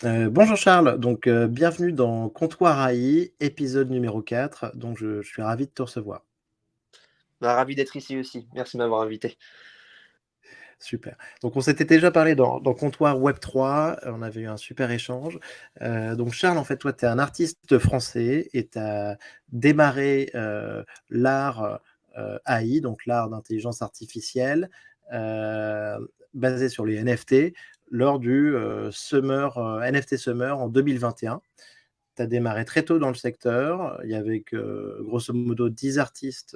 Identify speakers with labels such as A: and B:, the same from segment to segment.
A: Bonjour Charles, bienvenue dans Comptoir AI, épisode numéro 4. Je suis ravi de te recevoir.
B: Bah, ravi d'être ici aussi. Merci de m'avoir invité.
A: Super. Donc on s'était déjà parlé dans Comptoir Web3, on avait eu un super échange. Donc Charles, en fait, toi, tu es un artiste français et tu as démarré l'art AI, donc l'art d'intelligence artificielle, basé sur les NFT, lors du NFT Summer en 2021. Tu as démarré très tôt dans le secteur. Il y avait grosso modo 10 artistes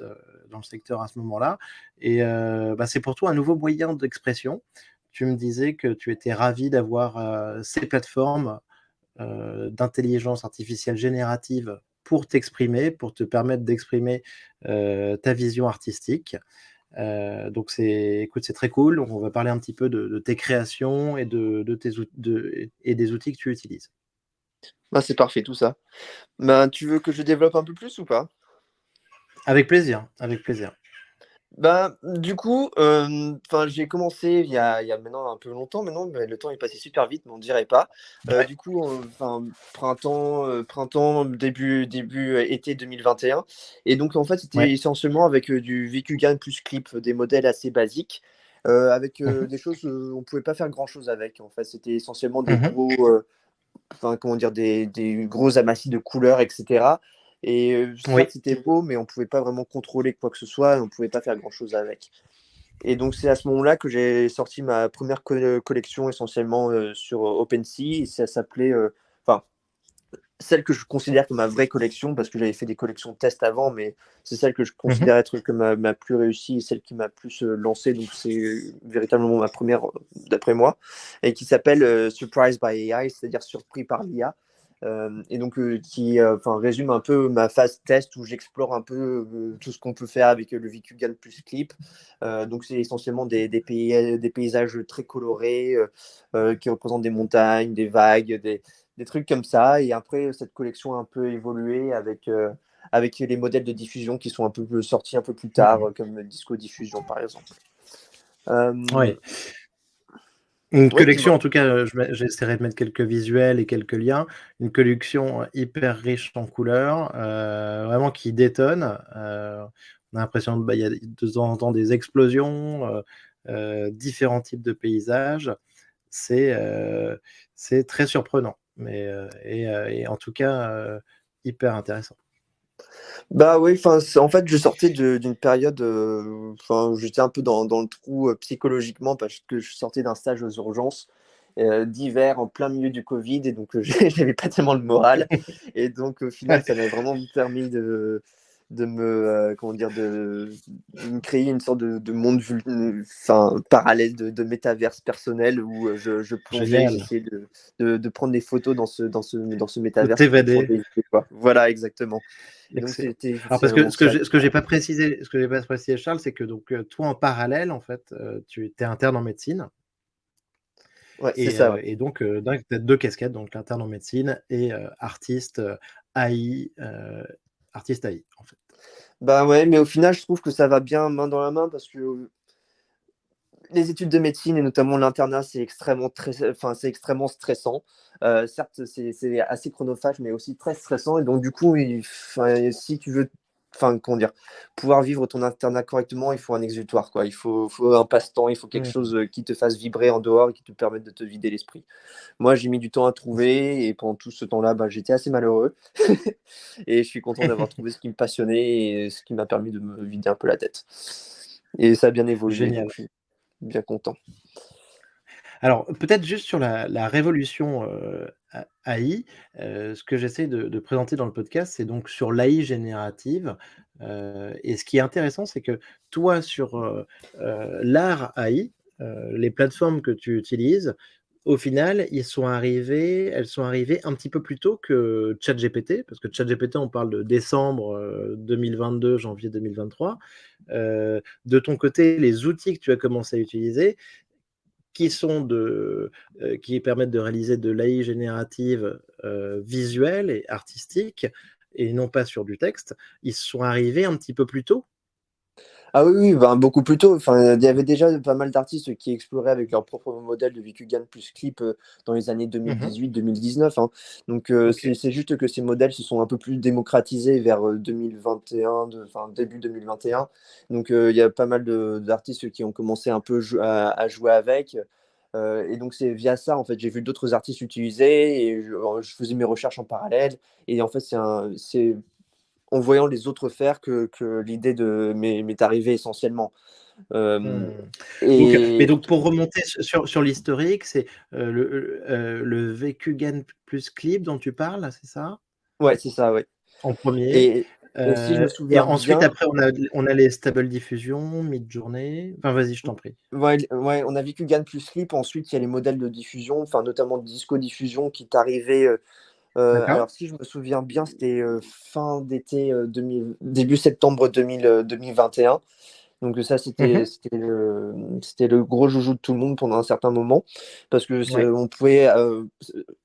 A: dans le secteur à ce moment-là. C'est pour toi un nouveau moyen d'expression. Tu me disais que tu étais ravi d'avoir ces plateformes d'intelligence artificielle générative pour t'exprimer, pour te permettre d'exprimer ta vision artistique. Écoute, c'est très cool. Donc, on va parler un petit peu de tes créations et et des outils que tu utilises.
B: Bah, c'est parfait tout ça. Bah, tu veux que je développe un peu plus ou pas?
A: Avec plaisir, avec plaisir.
B: Bah, du coup, j'ai commencé il y a maintenant un peu longtemps maintenant, mais le temps est passé super vite, mais on dirait pas.
A: Ouais.
B: Du coup, printemps, début, été 2021 et donc en fait, c'était
A: Ouais.
B: essentiellement avec, du VQGAN plus Clip, des modèles assez basiques, avec,
A: Mmh.
B: des choses, on pouvait pas faire grand chose avec. En fait, c'était essentiellement des
A: Mmh.
B: gros, comment dire? Des gros amassis de couleurs et cetera et certes,
A: Oui.
B: c'était beau, mais on pouvait pas vraiment contrôler quoi que ce soit et on pouvait pas faire grand chose avec et donc c'est à ce moment-là que j'ai sorti ma première collection essentiellement, sur, OpenSea et ça s'appelait, enfin celle que je considère comme ma vraie collection, parce que j'avais fait des collections test avant, mais c'est celle que je
A: Mmh.
B: considère être comme ma plus réussie et celle qui m'a plus lancé. Donc c'est véritablement ma première, d'après moi, et qui s'appelle Surprise by AI, c'est-à-dire surpris par l'IA. Et donc qui résume un peu ma phase test où j'explore un peu tout ce qu'on peut faire avec le VQGAN plus Clip. Donc c'est essentiellement des paysages très colorés qui représentent des montagnes, des vagues, des trucs comme ça. Et après, cette collection a un peu évolué avec les modèles de diffusion qui sont un peu sortis un peu plus tard,
A: Mmh.
B: comme Disco Diffusion par exemple. Euh,
A: Ouais. Une
B: ouais,
A: collection,
B: dis-moi.
A: en tout cas, j'essaierai de mettre quelques visuels et quelques liens. Une collection hyper riche en couleurs, vraiment qui détonne. On a l'impression il y a de temps en temps des explosions, différents types de paysages. C'est, heu, c'est très surprenant, et en tout cas, hyper intéressant.
B: Bah oui, en fait, je sortais d'une période où j'étais un peu dans le trou psychologiquement parce que je sortais d'un stage aux urgences d'hiver en plein milieu du Covid et donc j'avais pas tellement le moral. Et donc au final,
A: Ouais,
B: ça m'a vraiment permis de me, comment dire, de me créer une sorte de monde parallèle de métaverse personnel où je plongeais,
A: génial.
B: j'essayais de prendre des photos dans ce
A: De
B: métaverse pour
A: t'évader.
B: changer d'idée, quoi. Voilà, exactement. Et donc
A: Excellent.
B: c'était
A: Alors parce que
B: essentiellement ça.
A: ce que j'ai pas précisé Charles, c'est que toi en parallèle en fait, tu étais interne en médecine
B: Ouais, c'est ça, ouais.
A: tu as 2 casquettes, donc l'interne en médecine et artiste, AI, artiste AI en fait.
B: Bah ouais, mais au final, je trouve que ça va bien main dans la main parce que les études de médecine et notamment l'internat, c'est extrêmement stressant. Certes, c'est assez chronophage, mais aussi très stressant. Et donc, du coup, si tu veux, comment dire, pouvoir vivre ton internat correctement, il faut un exutoire, quoi. Il faut un passe-temps, il faut quelque
A: Mmh.
B: chose qui te fasse vibrer en dehors et qui te permette de te vider l'esprit. Moi, j'ai mis du temps à trouver et pendant tout ce temps-là, bah, j'étais assez malheureux. Et je suis content d'avoir trouvé ce qui me passionnait et ce qui m'a permis de me vider un peu la tête. Et ça a bien évolué, donc
A: Génial.
B: je suis bien content.
A: Alors, peut-être juste sur la révolution, AI, ce que j'essaie de présenter dans le podcast, c'est donc sur l'AI générative, et ce qui est intéressant, c'est que toi sur, l'art AI, les plateformes que tu utilises, au final, elles sont arrivées un petit peu plus tôt que ChatGPT, parce que ChatGPT, on parle de décembre, 2022, janvier 2023. De ton côté, les outils que tu as commencé à utiliser, qui sont qui permettent de réaliser de l'AI générative, visuelle et artistique et non pas sur du texte, ils sont arrivés un petit peu plus tôt?
B: Ah oui, oui, ben, beaucoup plus tôt. Enfin, il y avait déjà pas mal d'artistes qui exploraient avec leur propre modèle de Vikugan plus clip dans les années
A: Mmh.
B: 2018-2019. Hein. Donc,
A: OK.
B: c'est juste que ces modèles se sont un peu plus démocratisés vers 2021, enfin, début 2021. Donc, il y a pas mal d'artistes qui ont commencé un peu à jouer avec. Et donc, c'est via ça, en fait, j'ai vu d'autres artistes utiliser et je faisais mes recherches en parallèle. Et en fait, c'est en voyant les autres faire que l'idée m'est arrivée essentiellement. Hem
A: Mmh. Donc, mais
B: et
A: donc pour remonter sur l'historique, c'est, le Vekugan plus clip dont tu parles, c'est ça?
B: ouais, c'est ça, ouais.
A: En premier
B: et et si je me
A: et
B: souviens
A: ensuite
B: bien,
A: après on a les Stable Diffusion, Midjourney, enfin vas-y, je t'en prie.
B: ouais, on a vécu Gain plus Slip. Ensuite, il y a les modèles de diffusion, enfin, notamment de disco diffusion qui est arrivé,
A: D'accord.
B: alors si je me souviens bien, c'était, fin d'été, 2000 début septembre 2021. Donc ça,
A: Mmh.
B: c'était le gros joujou de tout le monde pendant un certain moment parce que
A: Ouais,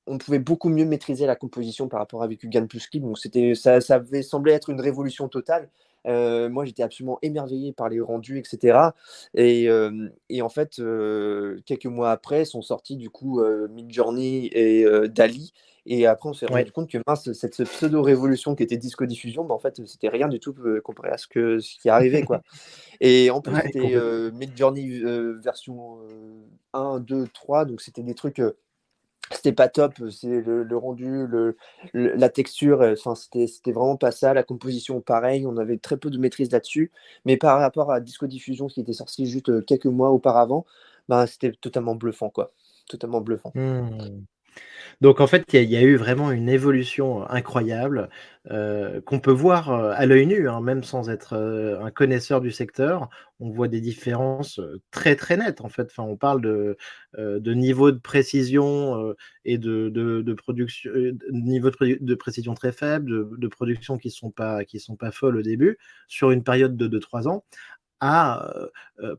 B: on pouvait beaucoup mieux maîtriser la composition par rapport avec Ugan plus Clip. Donc ça avait semblé être une révolution totale. Moi, j'étais absolument émerveillé par les rendus et cetera. Et en fait, quelques mois après sont sortis du coup, Midjourney et DALL-E. Et après, on s'est
A: ouais.
B: rendu compte que mince, cette pseudo révolution qui était Disco Diffusion, bah, en fait, c'était rien du tout, comparé à ce qui arrivait, quoi. Et en plus,
A: Ouais,
B: c'était
A: complètement.
B: Midjourney version 1, 2, 3, donc c'était des trucs, c'était pas top, c'est le rendu, la texture, enfin, c'était vraiment pas ça. La composition, pareil, on avait très peu de maîtrise là-dessus. Mais par rapport à Disco Diffusion qui était sorti juste quelques mois auparavant, bah, c'était totalement bluffant, quoi. Totalement bluffant.
A: Mmh. Donc en fait, il y a eu vraiment une évolution incroyable, qu'on peut voir, à l'œil nu, hein, même sans être, un connaisseur du secteur. On voit des différences, très, très nettes en fait. Enfin, on parle de niveau de précision, et de production, de niveau de précision très faible, de production qui sont pas folles au début, sur une période de 2-3 ans à,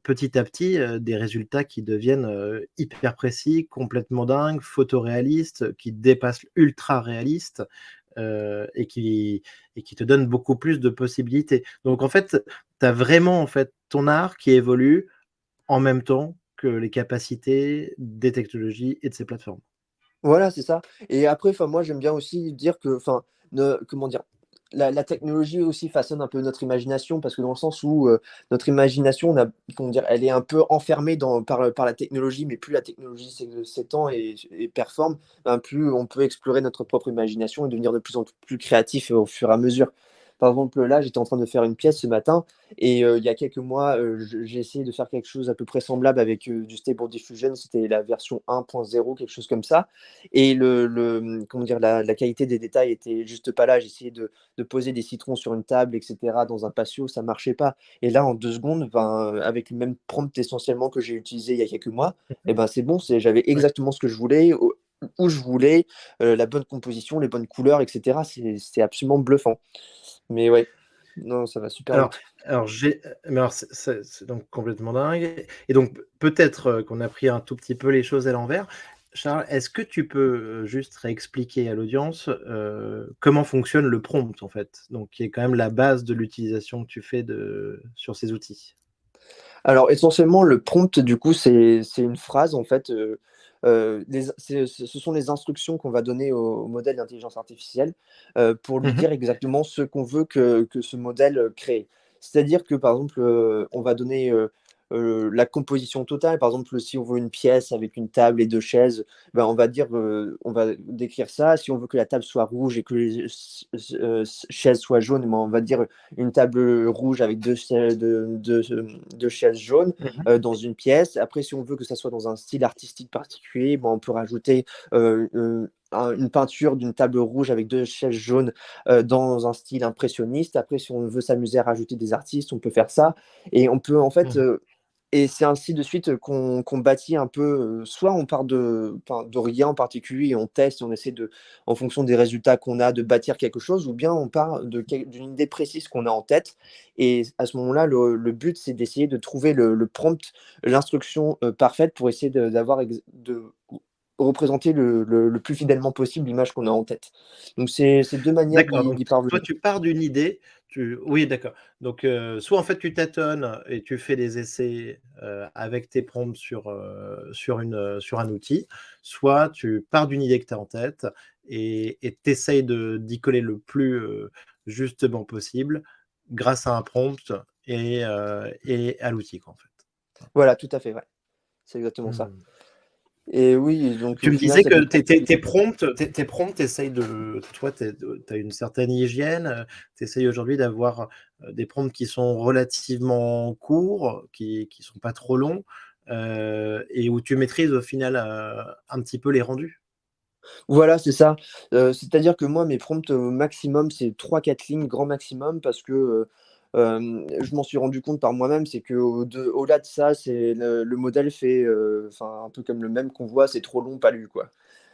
A: petit à petit, des résultats qui deviennent, hyper précis, complètement dingues, photoréalistes, qui dépassent ultra réalistes, et qui te donnent beaucoup plus de possibilités. Donc en fait, tu as vraiment, en fait, ton art qui évolue en même temps que les capacités des technologies et de ces plateformes.
B: Voilà, c'est ça. Et après, enfin, moi, j'aime bien aussi dire que, enfin, comment dire? La technologie aussi façonne un peu notre imagination parce que dans le sens où, notre imagination, comment dire? Elle est un peu enfermée par la technologie, mais plus la technologie s'étend et performe, ben, plus on peut explorer notre propre imagination et devenir de plus en plus créatif au fur et à mesure. Par exemple, là, j'étais en train de faire une pièce ce matin et il y a quelques mois, j'ai essayé de faire quelque chose à peu près semblable avec, du Stable Diffusion. C'était la version 1.0, quelque chose comme ça. Et comment dire? La qualité des détails était juste pas là. J'essayais de poser des citrons sur une table et cetera dans un patio, ça marchait pas. Et là, en 2 secondes, ben, avec le même prompt essentiellement que j'ai utilisé il y a quelques mois, et ben, c'est bon, j'avais
A: Ouais.
B: exactement ce que je voulais, où je voulais, la bonne composition, les bonnes couleurs et cetera. C'est absolument bluffant. Mais ouais, non, ça va super
A: Alors
B: vite.
A: alors j'ai mais alors c'est donc complètement dingue et donc peut-être, qu'on a pris un tout petit peu les choses à l'envers. Charles, est-ce que tu peux, juste réexpliquer à l'audience, comment fonctionne le prompt, en fait? Donc qui est quand même la base de l'utilisation que tu fais sur ces outils?
B: Alors essentiellement, le prompt du coup, c'est une phrase en fait, ce sont les instructions qu'on va donner au modèle d'intelligence artificielle, pour lui
A: Mmh.
B: dire exactement ce qu'on veut que ce modèle, crée. C'est-à-dire que par exemple, on va donner, la composition totale. Par exemple, si on veut une pièce avec une table et 2 chaises, ben, on va dire, on va décrire ça. Si on veut que la table soit rouge et que les chaises soient jaunes, ben, on va dire une table rouge avec 2 chaises jaunes,
A: Mmh.
B: dans une pièce. Après, si on veut que ça soit dans un style artistique particulier, ben, on peut rajouter, une peinture d'une table rouge avec 2 chaises jaunes, dans un style impressionniste. Après, si on veut s'amuser à rajouter des artistes, on peut faire ça et on peut en fait,
A: Mmh.
B: et c'est ainsi de suite, qu'on bâtit un peu, soit on part de rien en particulier et on teste et on essaie en fonction des résultats qu'on a, de bâtir quelque chose, ou bien on part d'une idée précise qu'on a en tête. Et à ce moment-là, le but, c'est d'essayer de trouver le prompt, l'instruction, parfaite pour essayer d'avoir représenter le plus fidèlement possible l'image qu'on a en tête. Donc c'est 2 manières
A: D'accord,
B: d'y
A: donc
B: d'y
A: toi,
B: parvenir.
A: tu pars d'une idée, oui, d'accord. Donc, soit en fait tu tâtonnes et tu fais des essais, avec tes prompts sur un outil, soit tu pars d'une idée que tu as en tête et tu essayes d'y coller le plus, justement possible grâce à un prompt et à l'outil, quoi, en fait.
B: Voilà, tout à fait, ouais, c'est exactement ça.
A: Mmh.
B: Et oui, donc
A: Tu
B: au
A: me
B: final,
A: disais
B: ça fait
A: que
B: partie.
A: tes prompts, tu essayes de toi, tu as une certaine hygiène, tu essayes aujourd'hui d'avoir, des prompts qui sont relativement courts, qui sont pas trop longs, et où tu maîtrises au final, un petit peu les rendus?
B: Voilà, c'est ça. C'est-à-dire que moi, mes prompts au maximum, c'est 3 4 lignes, grand maximum, parce que, je m'en suis rendu compte par moi-même, c'est qu'au-delà de ça, c'est le modèle fait, enfin, un peu comme le même qu'on voit, c'est trop long, pas lu, quoi.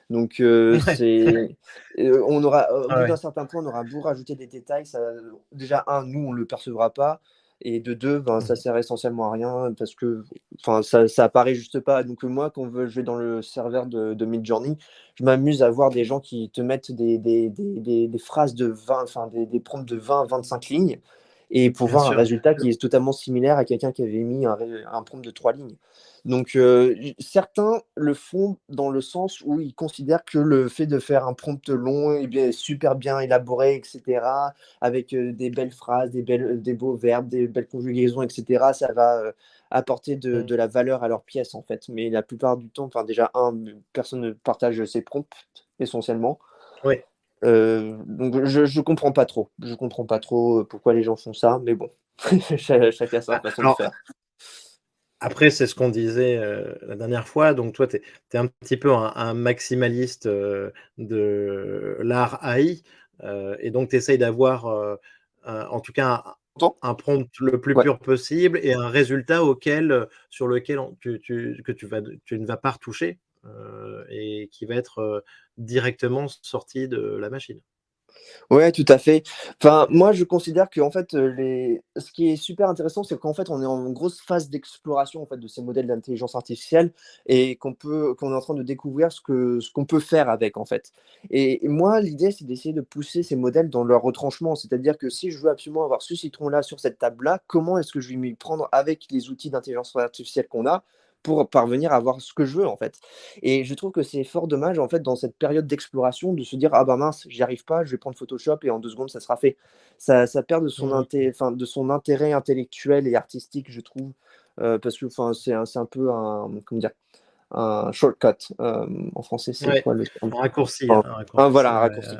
B: Donc
A: Ouais,
B: c'est on aura au
A: ouais,
B: bout d'un
A: ouais.
B: certain point, on aura beau rajouter des détails, ça déjà nous, on le percevra pas et de 2 ben, ça
A: Mmh.
B: sert essentiellement à rien parce que enfin, ça apparaît juste pas. Donc moi, je vais dans le serveur de Midjourney, je m'amuse à voir des gens qui te mettent des phrases de 20 enfin des prompts de 20 25 lignes et pour
A: Bien
B: voir un
A: sûr.
B: résultat qui est totalement similaire à quelqu'un qui avait mis un prompt de 3 lignes. Donc, certains le font dans le sens où ils considèrent que le fait de faire un prompt long et bien super bien élaboré et cetera, avec, des belles phrases, des beaux verbes, des belles conjugaisons et cetera, ça va, apporter de
A: Mmh.
B: la valeur à leur pièce, en fait. Mais la plupart du temps, enfin déjà personne ne partage ses prompts essentiellement.
A: Oui.
B: Donc je comprends pas trop. Je comprends pas trop, pourquoi les gens font ça, mais bon, chacun sa
A: Bah,
B: façon de
A: alors
B: faire.
A: après, c'est ce qu'on disait, la dernière fois, donc toi, tu es un petit peu un maximaliste, de l'art AI, et donc tu essayes d'avoir, en tout cas un prompt le plus
B: Ouais.
A: pur possible et un résultat auquel, sur lequel on tu ne vas pas retoucher, et qui va être, directement sorti de la machine.
B: Ouais, tout à fait. Enfin, moi, je considère qu'en fait, ce qui est super intéressant, c'est qu'en fait, on est en grosse phase d'exploration, en fait, de ces modèles d'intelligence artificielle et qu'on est en train de découvrir ce qu'on peut faire avec, en fait. Et moi, l'idée, c'est d'essayer de pousser ces modèles dans leur retranchement. C'est-à-dire que si je veux absolument avoir ce citron-là sur cette table-là, comment est-ce que je vais m'y prendre avec les outils d'intelligence artificielle qu'on a pour parvenir à avoir ce que je veux, en fait? Et je trouve que c'est fort dommage, en fait, dans cette période d'exploration, de se dire: «Ah bah mince, j'y arrive pas, je vais prendre Photoshop et en 2 secondes, ça sera fait». Ça perd
A: Mmh.
B: de son intérêt intellectuel et artistique, je trouve, parce que, enfin, c'est un peu un, comment dire? Un shortcut, en français, c'est
A: Ouais,
B: quoi le terme? Enfin,
A: un
B: voilà,
A: raccourci,
B: un
A: ouais,
B: raccourci.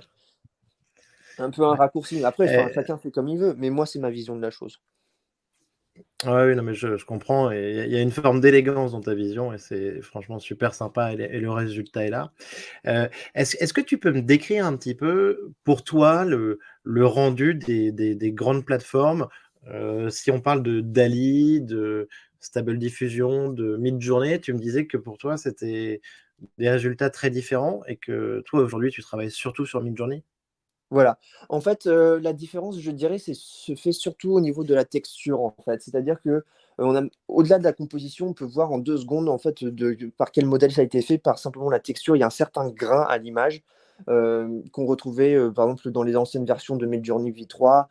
B: Un peu un
A: ouais.
B: raccourci, mais après, enfin, chacun fait comme il veut, mais moi, c'est ma vision de la chose.
A: Ouais, oui, non, mais je comprends et il y a une forme d'élégance dans ta vision et c'est franchement super sympa et le résultat est là. Est-ce que tu peux me décrire un petit peu, pour toi, le rendu des grandes plateformes? Si on parle de DALL-E, de Stable Diffusion, de Midjourney, tu me disais que pour toi, c'était des résultats très différents et que toi, aujourd'hui, tu travailles surtout sur Midjourney?
B: Voilà. En fait, la différence, je dirais, c'est se fait surtout au niveau de la texture, en fait. C'est-à-dire que, on a au-delà de la composition, on peut voir en 2 secondes, en fait, par quel modèle ça a été fait, par simplement la texture. Il y a un certain grain à l'image, qu'on retrouvait, par exemple, dans les anciennes versions de Midjourney V3,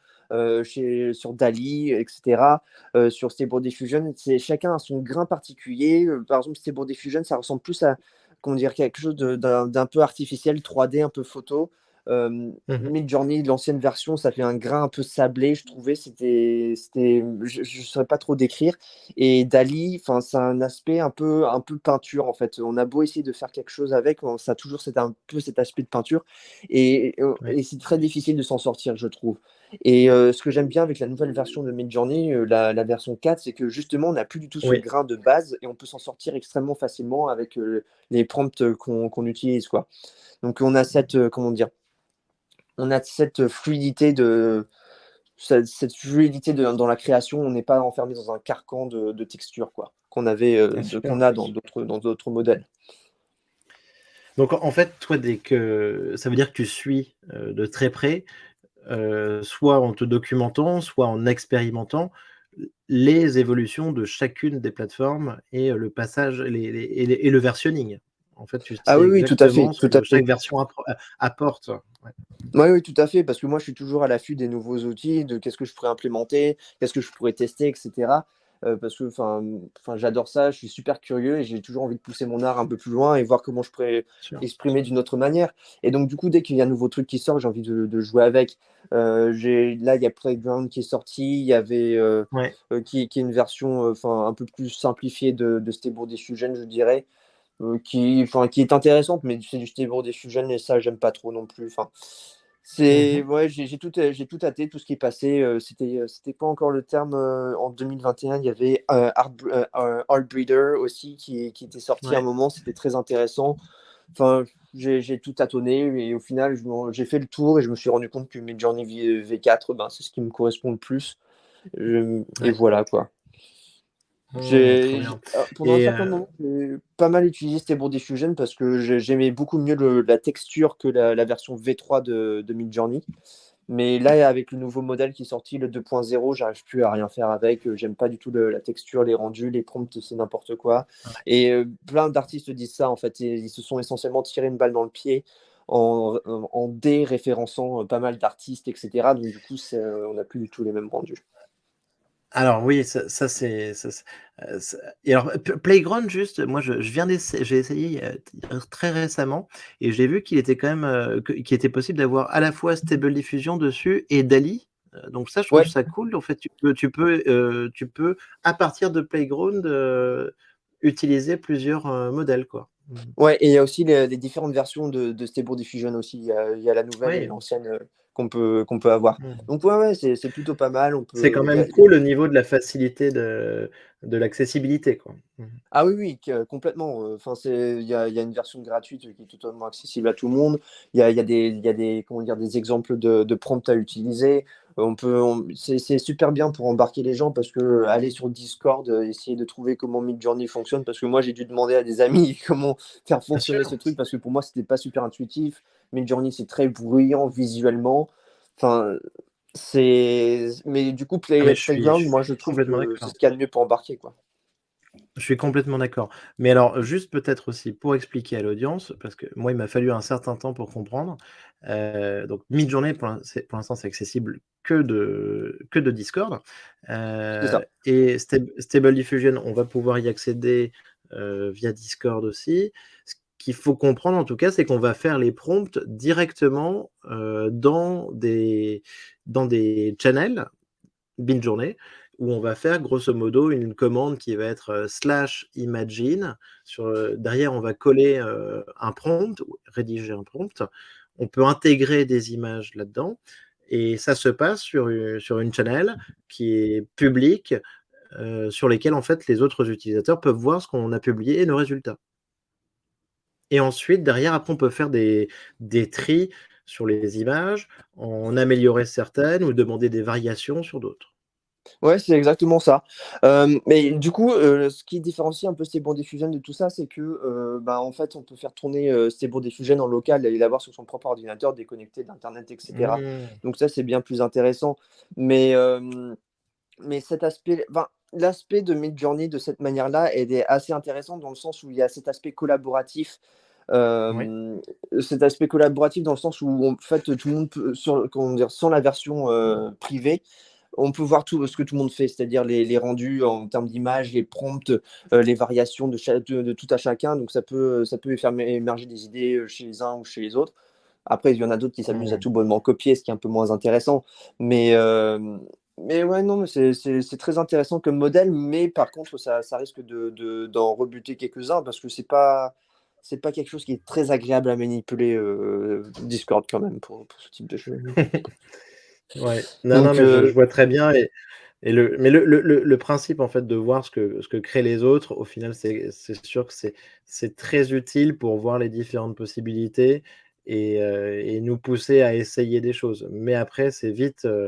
B: sur DALL-E et cetera, sur Stable Diffusion. C'est chacun a son grain particulier, par exemple, Stable Diffusion, ça ressemble plus à, comment dire? Quelque chose d'un peu artificiel, 3D, un peu photo.
A: Mmh.
B: Midjourney, l'ancienne version, ça fait un grain un peu sablé, je trouvais. Je saurais pas trop décrire. Et Dali, enfin, c'est un aspect un peu peinture, en fait. On a beau essayer de faire quelque chose avec, ça a toujours un peu cet aspect de peinture.
A: Oui,
B: Et c'est très difficile de s'en sortir, je trouve. Et ce que j'aime bien avec la nouvelle version de Midjourney, la version 4, c'est que justement, on n'a plus du tout ce
A: oui,
B: grain de base et on peut s'en sortir extrêmement facilement avec les prompts qu'on utilise, quoi. Donc on a comment dire? On a cette fluidité dans la création, on n'est pas enfermé dans un carcan de texture, quoi,
A: ah super.
B: qu'on a dans d'autres modèles.
A: Donc en fait, toi, dès que ça veut dire que tu suis, de très près, soit en te documentant, soit en expérimentant les évolutions de chacune des plateformes et le passage et le versionning. En fait, tu
B: Ah
A: sais
B: oui, oui, tout à fait,
A: exactement ce
B: tout à
A: que chaque
B: fait.
A: version apporte. Ouais.
B: Oui, oui, tout à fait, parce que moi, je suis toujours à l'affût des nouveaux outils, de qu'est-ce que je pourrais implémenter, qu'est-ce que je pourrais tester, etc. Parce que j'adore ça, je suis super curieux et j'ai toujours envie de pousser mon art un peu plus loin et voir comment je pourrais
A: Sûr.
B: exprimer d'une autre manière. Et donc, du coup, dès qu'il y a un nouveau truc qui sort, j'ai envie de jouer avec. Là, il y a Playground qui est sorti, il y avait
A: Ouais.
B: qui est une version un peu plus simplifiée de Stable Diffusion, je dirais, qui est intéressante, mais c'est du Stable Diffusion et ça, j'aime pas trop non plus. C'est
A: Mhm.
B: ouais, j'ai tout tâté, tout ce qui est passé. C'était quoi encore le terme en 2021? Il y avait Heartbreeder aussi qui était sorti à un
A: Ouais.
B: moment. C'était très intéressant. Enfin, j'ai tout tâtonné et au final, j'ai fait le tour et je me suis rendu compte que Midjourney V4, ben, c'est ce qui me correspond le plus. Et
A: Ouais.
B: voilà quoi.
A: Trop bien.
B: Pendant un
A: Et
B: certain moment, j'ai pas mal utilisé Stable Diffusion parce que j'aimais beaucoup mieux la texture que la version V3 de Midjourney. Mais là, avec le nouveau modèle qui est sorti, le 2.0, j'arrive plus à rien faire avec. J'aime pas du tout la texture, les rendus, les prompts, c'est n'importe quoi. Et plein d'artistes disent ça, en fait. Ils se sont essentiellement tiré une balle dans le pied en déréférençant pas mal d'artistes, etc. Donc, du coup, on n'a plus du tout les mêmes rendus.
A: alors oui, et alors Playground juste, moi j'ai essayé très récemment et j'ai vu qu'il était quand même, qu'il était possible d'avoir à la fois Stable Diffusion dessus et DALL-E, donc ça je trouve
B: Ouais,
A: ça cool. En fait, tu peux à partir de Playground, utiliser plusieurs, modèles quoi. Mmh.
B: ouais, et il y a aussi les différentes versions de Stable Diffusion aussi. Il y a la nouvelle et
A: Oui.
B: l'ancienne qu'on peut avoir.
A: Mmh.
B: Donc ouais, ouais, c'est plutôt pas mal.
A: C'est quand même cool au niveau de la facilité de l'accessibilité quoi. Mmh.
B: Ah oui, oui, complètement. Il y a une version gratuite qui est totalement accessible à tout le monde. Comment dire, des exemples de prompts à utiliser. C'est super bien pour embarquer les gens parce que aller sur Discord, essayer de trouver comment Midjourney fonctionne, parce que moi j'ai dû demander à des amis comment faire
A: Bien
B: fonctionner ce
A: sûr.
B: truc parce que pour moi c'était pas super intuitif. Midjourney c'est très bruyant visuellement. Enfin, mais du coup
A: Ah mais je
B: Playground,
A: suis
B: moi je trouve
A: complètement
B: que c'est
A: d'accord.
B: ce qu'il y a de mieux pour embarquer, quoi.
A: Je suis complètement d'accord. Mais alors, juste peut-être aussi pour expliquer à l'audience, parce que moi, il m'a fallu un certain temps pour comprendre. Donc Midjourney, pour l'instant, c'est accessible que de Discord.
B: C'est ça.
A: Et Stable Diffusion, on va pouvoir y accéder, via Discord aussi. Ce qu'il faut comprendre, en tout cas, c'est qu'on va faire les prompts directement, dans des channels Midjourney, où on va faire grosso modo une commande qui va être, /imagine derrière on va coller, un prompt ou rédiger un prompt. On peut intégrer des images là-dedans et ça se passe sur une channel qui est publique, sur lesquelles en fait les autres utilisateurs peuvent voir ce qu'on a publié et nos résultats. Et ensuite derrière, après on peut faire des tris sur les images, en améliorer certaines ou demander des variations sur d'autres.
B: Ouais, c'est exactement ça. Mais du coup, ce qui différencie un peu Stable Diffusion de tout ça, c'est que, bah, en fait, on peut faire tourner, Stable Diffusion en local et l'avoir sur son propre ordinateur déconnecté d'internet et cetera.
A: Mmh.
B: Donc ça, c'est bien plus intéressant. Mais, cet aspect l'aspect de Midjourney de cette manière-là, elle est assez intéressante dans le sens où il y a cet aspect collaboratif,
A: Oui.
B: hem, dans le sens où en fait, tout le monde peut comment dire? Sans la version, privée, on peut voir tout ce que tout le monde fait, c'est-à-dire les rendus en termes d'images, les prompts, les variations de tout à chacun. Donc ça peut faire émerger des idées, chez les uns ou chez les autres. Après, il y en a d'autres qui s'amusent à
A: Mmh.
B: tout bonnement copier, ce qui est un peu moins intéressant. Mais, ouais, non, mais c'est très intéressant comme modèle, mais par contre, ça risque d'en rebuter quelques-uns parce que c'est pas quelque chose qui est très agréable à manipuler, Discord quand même pour ce type de choses.
A: Ouais. Non, non,
B: Donc,
A: mais je vois très bien le principe, en fait, de voir ce que créent les autres, au final, c'est sûr que c'est très utile pour voir les différentes possibilités et nous pousser à essayer des choses. Mais après, on se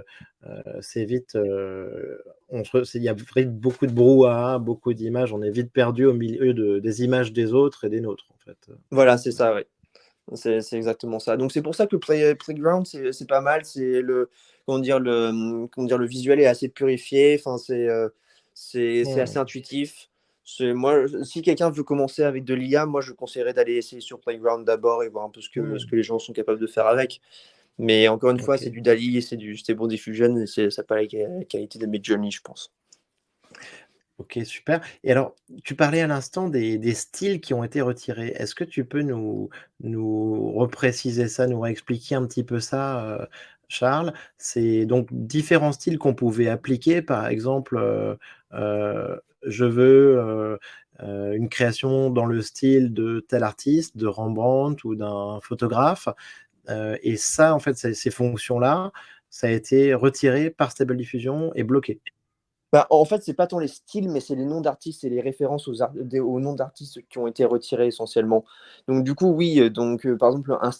A: re il y a vite beaucoup de brouhaha, beaucoup d'images, on est vite perdu au milieu des images des autres et des nôtres, en fait.
B: voilà, c'est ça, ouais. C'est exactement ça. Donc c'est pour ça que Playground, c'est pas mal. Comment dire, le visuel est assez purifié. C'est assez
A: Mmh.
B: intuitif. Moi, si quelqu'un veut commencer avec de l'IA, moi je conseillerais d'aller essayer sur Playground d'abord et voir un peu ce
A: Mmh.
B: que les gens sont capables de faire avec. Mais encore une fois, c'est
A: OK.
B: du DALL-E, c'est du Stable Diffusion, et ça n'a pas la qualité de Midjourney, je pense.
A: OK, super. Et alors, tu parlais à l'instant des styles qui ont été retirés. Est-ce que tu peux nous repréciser ça, nous réexpliquer un petit peu ça, Charles? C'est donc différents styles qu'on pouvait appliquer, par exemple, je veux, une création dans le style de tel artiste, de Rembrandt ou d'un photographe, et ça, en fait, ces fonctions-là, ça a été retiré par Stable Diffusion et bloqué?
B: Bah, en fait, c'est pas tant les styles, mais c'est les noms d'artistes et les références aux noms d'artistes qui ont été retirés essentiellement. Donc du coup, oui, par exemple, un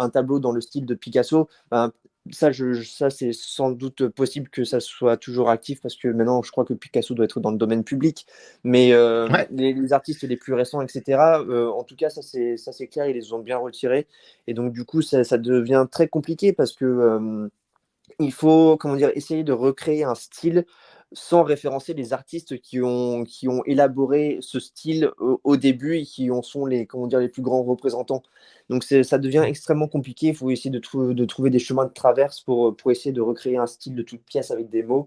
B: tableau dans le style de Picasso, ben, ça c'est sans doute possible que ça soit toujours actif parce que maintenant, je crois que Picasso doit être dans le domaine public. Mais
A: Ouais.
B: les artistes les plus récents, etc., en tout cas, ça c'est clair, ils les ont bien retirés. Et donc du coup, ça devient très compliqué parce que il faut, comment dire, essayer de recréer un style sans référencer les artistes qui ont élaboré ce style au début et qui en sont les, comment dire, les plus grands représentants. Donc ça devient
A: Mmh.
B: extrêmement compliqué. Il faut essayer de trouver des chemins de traverse pour essayer de recréer un style de toute pièce avec des mots.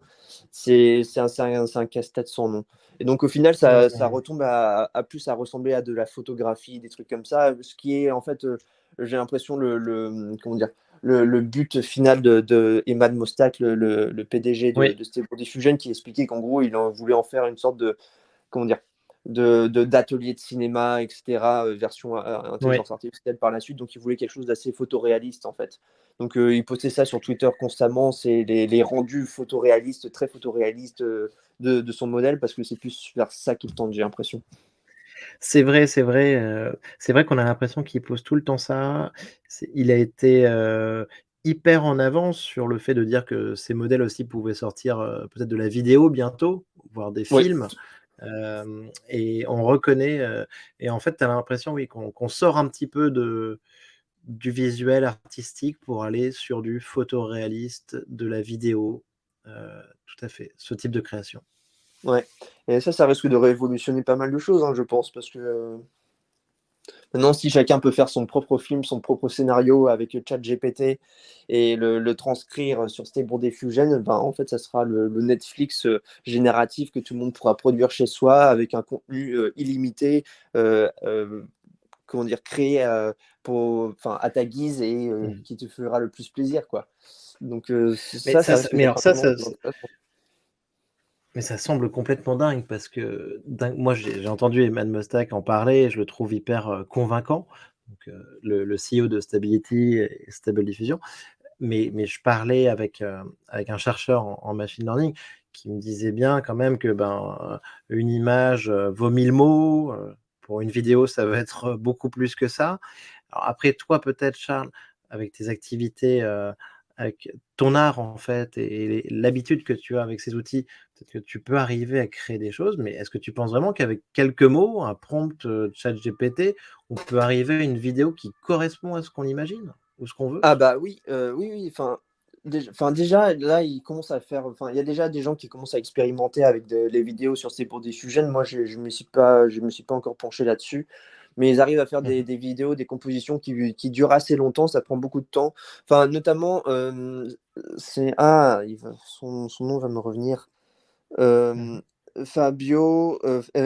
B: C'est un casse-tête sans nom. Et donc au final,
A: Mmh
B: ça
A: mh.
B: retombe à plus à ressembler à de la photographie, des trucs comme ça, ce qui est en fait, j'ai l'impression, comment dire, le but final de Emad Mostak, le PDG
A: Oui,
B: de Stable Diffusion, qui expliquait qu'en gros, il en voulait en faire une sorte de, comment dire, d'atelier de cinéma, etc., version
A: oui.
B: intelligence artificielle par la suite. Donc, il voulait quelque chose d'assez photoréaliste, en fait. Donc, il postait ça sur Twitter constamment, c'est les rendus photoréalistes, très photoréalistes de son modèle, parce que c'est plus vers ça qu'il tend, j'ai l'impression.
A: C'est vrai qu'on a l'impression qu'il pose tout le temps ça. Il a été, hyper en avance sur le fait de dire que ces modèles aussi pouvaient sortir, peut-être de la vidéo bientôt, voire des
B: Oui.
A: films, et on reconnaît, et en fait, tu as l'impression, oui, qu'on sort un petit peu du visuel artistique pour aller sur du photoréaliste, de la vidéo, tout à fait, ce type de création.
B: Ouais, et ça risque de révolutionner pas mal de choses, hein, je pense, parce que, maintenant, si chacun peut faire son propre film, son propre scénario avec ChatGPT et le transcrire sur Stable Diffusion, ben, en fait, ça sera le Netflix, génératif que tout le monde pourra produire chez soi avec un contenu, illimité, comment dire? Créé, à ta guise et
A: Mmh.
B: qui te fera le plus plaisir, quoi. Donc
A: Mais
B: ça risque
A: mais
B: d'être
A: alors
B: un
A: ça
B: tournant
A: ça
B: très intéressant.
A: Mais ça semble complètement dingue parce que moi j'ai entendu Eman Mostak en parler et je le trouve hyper, convaincant, donc le CEO de Stability et Stable Diffusion. Mais je parlais avec un chercheur en machine learning qui me disait bien quand même que, ben, une image, vaut 1000 mots, pour une vidéo ça va être beaucoup plus que ça. Alors après toi peut-être Charles, avec tes activités, avec ton art en fait et l'habitude que tu as avec ces outils, peut-être que tu peux arriver à créer des choses, mais est-ce que tu penses vraiment qu'avec quelques mots, un prompt, ChatGPT, on peut arriver à une vidéo qui correspond à ce qu'on imagine ou ce qu'on veut?
B: Ah bah oui, oui, oui, déjà là, ils commencent à faire, il y a déjà des gens qui commencent à expérimenter avec les vidéos sur ces pour diffusion. Moi, je me suis pas encore penché là-dessus, mais ils arrivent à faire
A: Mmh.
B: des vidéos, des compositions qui durent assez longtemps, ça prend beaucoup de temps. Enfin, notamment, son nom va me revenir.
A: Mmh.
B: Hem, Fabio,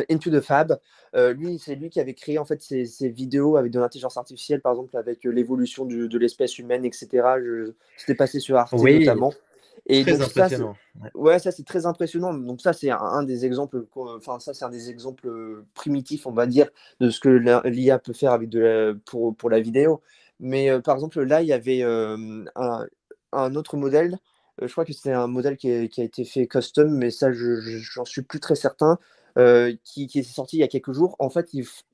B: Into the Fab, lui, c'est lui qui avait créé en fait ces vidéos avec de l'intelligence artificielle, par exemple avec, l'évolution de l'espèce humaine, et cetera. C'était passé sur Arte
A: Oui,
B: notamment, et
A: très
B: donc ça,
A: impressionnant. Ouais.
B: ouais, ça c'est très impressionnant. Donc ça, c'est un des exemples ça c'est un des exemples, primitifs, on va dire, de ce que l'IA peut faire avec pour la vidéo. Mais, par exemple, là, il y avait, un autre modèle, je crois que c'était un modèle qui a été fait custom, mais ça j'en suis plus très certain, qui est sorti il y a quelques jours. En fait,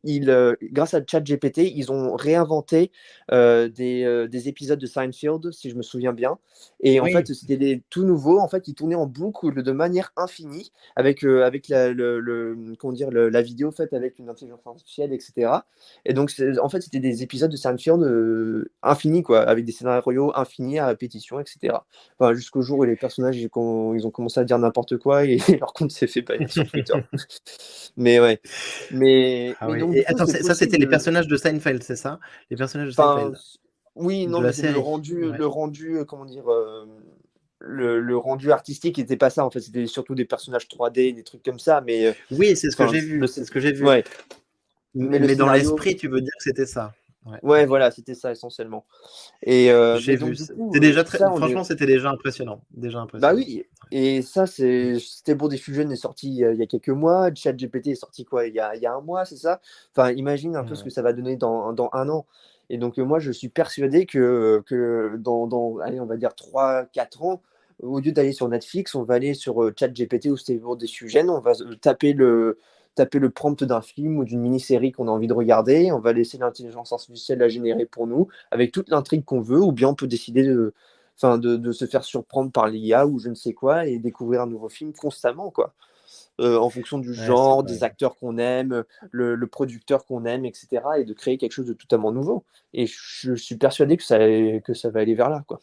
B: grâce à ChatGPT, ils ont réinventé, des épisodes de Seinfeld, si je me souviens bien, et en
A: Oui.
B: fait, c'était des tout nouveaux, en fait, qui tournaient en boucle de manière infinie avec comment dire? La vidéo faite avec une intelligence artificielle, et cetera, et donc en fait, c'était des épisodes de Seinfeld, infinis, quoi, avec des scénarios infinis à répétition, et cetera. Enfin, jusqu'au jour où les personnages, ils ont commencé à dire n'importe quoi et leur compte s'est fait bannir sur Twitter. Mais ouais.
A: Ah
B: Mais
A: oui.
B: donc, du
A: Et
B: coup,
A: attends,
B: c'est
A: ça, c'était les
B: possible.
A: personnages de Seinfeld, c'est ça? Les personnages de
B: Enfin,
A: Seinfeld,
B: oui, non,
A: de
B: mais
A: la
B: c'est
A: série? Ouais.
B: le rendu, comment dire, le rendu artistique n'était pas ça, en fait. C'était surtout des personnages 3D, des trucs comme ça. Mais
A: Oui, c'est ce que
B: enfin,
A: j'ai vu, c'est ce que j'ai vu.
B: ouais. Mais le
A: Mais dans
B: scénario,
A: l'esprit, tu veux dire que c'était ça? Ouais,
B: ouais,
A: OK.
B: voilà, c'était ça essentiellement. Mais
A: J'ai
B: donc,
A: vu,
B: du
A: c'était
B: coup,
A: déjà très
B: ça, on
A: franchement,
B: est.
A: c'était déjà impressionnant, déjà
B: Bah
A: impressionnant.
B: oui, et ça, c'était bon. Des Fusion est sorti il y a quelques mois. ChatGPT est sorti quoi, il y a un mois, c'est ça? Enfin, imagine un peu ce que
A: Mmh.
B: ça va donner dans un an. Et donc, moi, je suis persuadé que allez, on va dire 3 4 ans, au lieu d'aller sur Netflix, on va aller sur ChatGPT ou Stable Diffusion. On va taper le prompt d'un film ou d'une mini-série qu'on a envie de regarder. On va laisser l'intelligence artificielle la générer pour nous, avec toute l'intrigue qu'on veut, ou bien on peut décider de se faire surprendre par l'IA ou je ne sais quoi et découvrir un nouveau film constamment, quoi. En fonction du
A: Ouais, c'est
B: genre,
A: vrai.
B: des acteurs qu'on aime, le producteur qu'on aime, etc. Et de créer quelque chose de totalement nouveau. Et je suis persuadé que ça va aller vers là, quoi.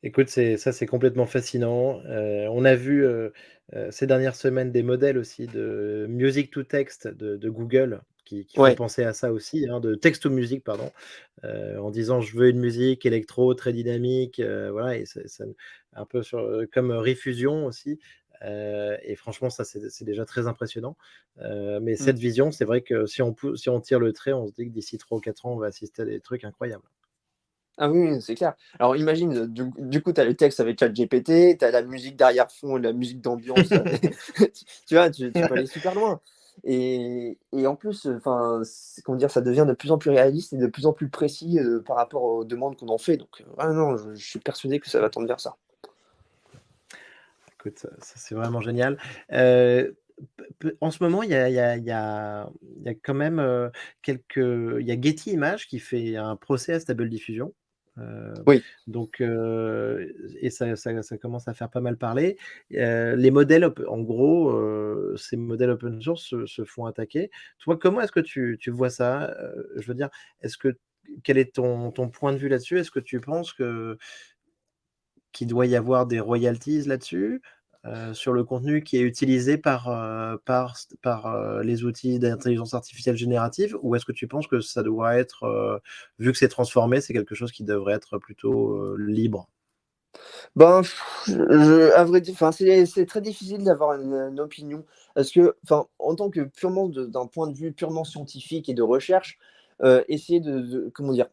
A: Écoute, c'est complètement fascinant. On a vu, ces dernières semaines des modèles aussi de music to text de Google qui font
B: Ouais.
A: penser à ça aussi, hein, de text to music, pardon, en disant: «Je veux une musique électro très dynamique», voilà et ça un peu sur, comme, Refusion aussi, et franchement ça c'est déjà très impressionnant, mais
B: Mm.
A: cette vision, c'est vrai que si on tire le trait, on se dit que d'ici 3 ou 4 ans, on va assister à des trucs incroyables.
B: Ah oui, oui, c'est clair. Alors imagine, du coup, tu as le texte avec ChatGPT, tu as la musique d'arrière-fond, la musique d'ambiance. Tu vois, tu peux aller super loin. Et en plus, enfin, comment dire, ça devient de plus en plus réaliste et de plus en plus précis par rapport aux demandes qu'on en fait. Donc, ah non, je suis persuadé que ça va tendre vers ça.
A: Écoute, ça c'est vraiment génial. En ce moment, il y a quand même, il y a Getty Images qui fait un procès à Stable Diffusion,
B: Oui.
A: donc et ça commence à faire pas mal parler. Les modèles en gros, ces modèles open source se font attaquer. Toi, comment est-ce que tu vois ça? Je veux dire, est-ce que quel est ton point de vue là-dessus? Est-ce que tu penses que qu'il doit y avoir des royalties là-dessus, sur le contenu qui est utilisé par les outils d'intelligence artificielle générative? Ou est-ce que tu penses que ça doit être, vu que c'est transformé, c'est quelque chose qui devrait être plutôt, libre?
B: Ben, à vrai dire, enfin, c'est très difficile d'avoir une opinion parce que, enfin, en tant que purement d'un point de vue purement scientifique et de recherche, essayer comment dire?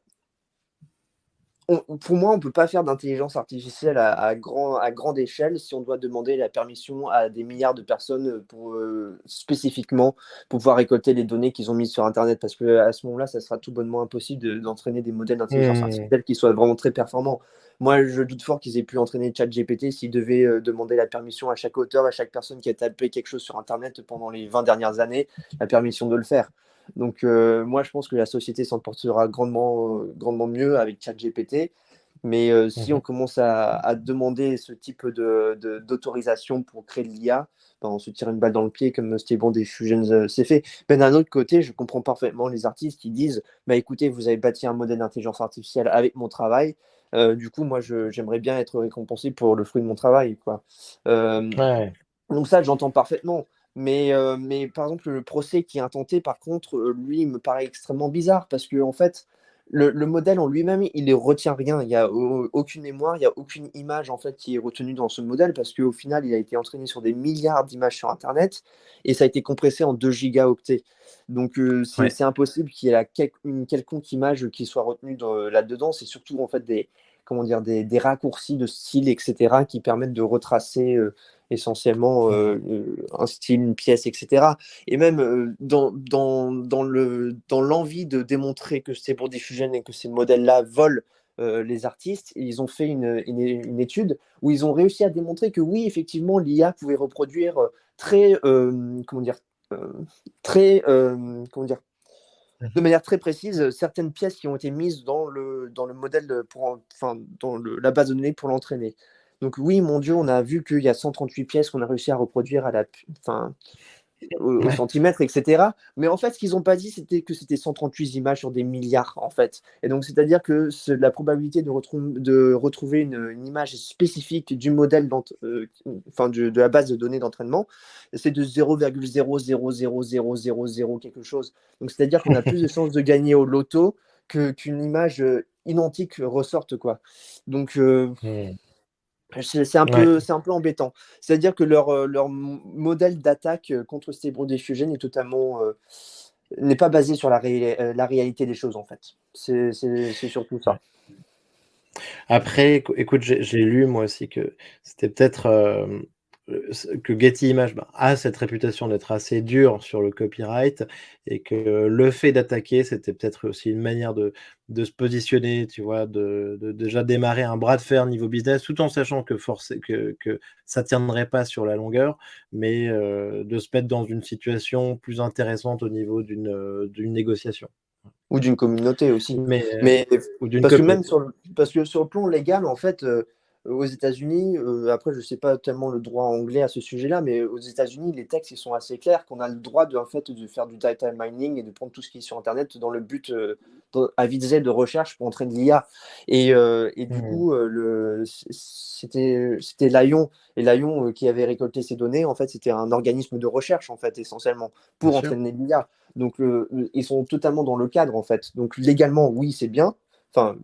B: Pour moi, on peut pas faire d'intelligence artificielle à grande échelle si on doit demander la permission à des milliards de personnes, pour, spécifiquement pouvoir récolter les données qu'ils ont mises sur internet. Parce qu'à ce moment-là, ça sera tout bonnement impossible d'entraîner des modèles d'intelligence
A: Mmh.
B: artificielle qui soient vraiment très performants. Moi, je doute fort qu'ils aient pu entraîner ChatGPT s'ils devaient, demander la permission à chaque auteur, à chaque personne qui a tapé quelque chose sur internet pendant les 20 dernières années, la permission de le faire. Donc, moi, je pense que la société s'en portera grandement mieux avec ChatGPT. Mais si on
A: Mmh.
B: commence à demander ce type d'autorisation pour créer de l'IA, ben, on se tire une balle dans le pied comme Stable Diffusion s'est fait. Mais d'un autre côté, je comprends parfaitement les artistes qui disent, bah, écoutez, vous avez bâti un modèle d'intelligence artificielle avec mon travail. Du coup, moi, j'aimerais bien être récompensé pour le fruit de mon travail, quoi. Euh,
A: Ouais.
B: donc ça, j'entends parfaitement. Mais par exemple, le procès qui est intenté, par contre, lui, il me paraît extrêmement bizarre parce que en fait, le modèle en lui-même, il ne retient rien. Il y a aucune mémoire, il y a aucune image en fait qui est retenue dans ce modèle parce qu'au final, il a été entraîné sur des milliards d'images sur Internet et ça a été compressé en 2 gigaoctets. Donc
A: Ouais.
B: c'est impossible qu'il y ait une quelconque image qui soit retenue là-dedans. C'est surtout en fait comment dire, des raccourcis de style, etc., qui permettent de retracer essentiellement
A: Mmh.
B: un style, une pièce, etc. Et même dans l'envie de démontrer que c'est pour Diffusion et que ces modèles-là volent les artistes, ils ont fait une étude où ils ont réussi à démontrer que oui, effectivement, l'IA pouvait reproduire très, comment dire, euh, très, comment dire, de
A: Mmh.
B: manière très précise certaines pièces qui ont été mises dans le modèle enfin, la base de données pour l'entraîner. Donc oui, mon Dieu, on a vu qu'il y a 138 pièces qu'on a réussi à reproduire enfin, au
A: Ouais.
B: centimètre, etc. Mais en fait, ce qu'ils n'ont pas dit, c'était que c'était 138 images sur des milliards, en fait. Et donc, c'est-à-dire que la probabilité de retrouver une image spécifique du modèle, enfin, de la base de données d'entraînement, c'est de 0,0000000 quelque chose. Donc, c'est-à-dire qu'on a plus de chances de gagner au loto qu'une image identique ressorte, quoi. Donc,
A: Mmh. Ouais.
B: c'est un peu embêtant. C'est-à-dire que leur modèle d'attaque contre ces brodéfugènes n'est pas basé sur la réalité des choses, en fait. C'est surtout
A: Ouais.
B: ça.
A: Après, écoute, j'ai lu moi aussi que c'était peut-être, que Getty Images, bah, a cette réputation d'être assez dur sur le copyright et que le fait d'attaquer, c'était peut-être aussi une manière de se positionner, tu vois? De déjà démarrer un bras de fer niveau business, tout en sachant que ça tiendrait pas sur la longueur, mais de se mettre dans une situation plus intéressante au niveau d'une négociation.
B: Ou d'une communauté aussi.
A: Mais
B: Mais
A: ou d'une
B: parce que même
A: communauté.
B: parce que sur le plan légal, en fait, aux États-Unis, après je sais pas tellement le droit anglais à ce sujet-là, mais aux États-Unis, les textes, ils sont assez clairs qu'on a le droit de en fait, de faire du data mining et de prendre tout ce qui est sur internet dans le but, à visée de recherche pour entraîner l'IA. Et du
A: Mmh.
B: coup, c'était Lion et Lion, qui avait récolté ces données, en fait, c'était un organisme de recherche, en fait, essentiellement,
A: Bien
B: pour
A: sûr.
B: entraîner l'IA. Donc, ils sont totalement dans le cadre, en fait. Donc, légalement, oui, c'est bien. Enfin,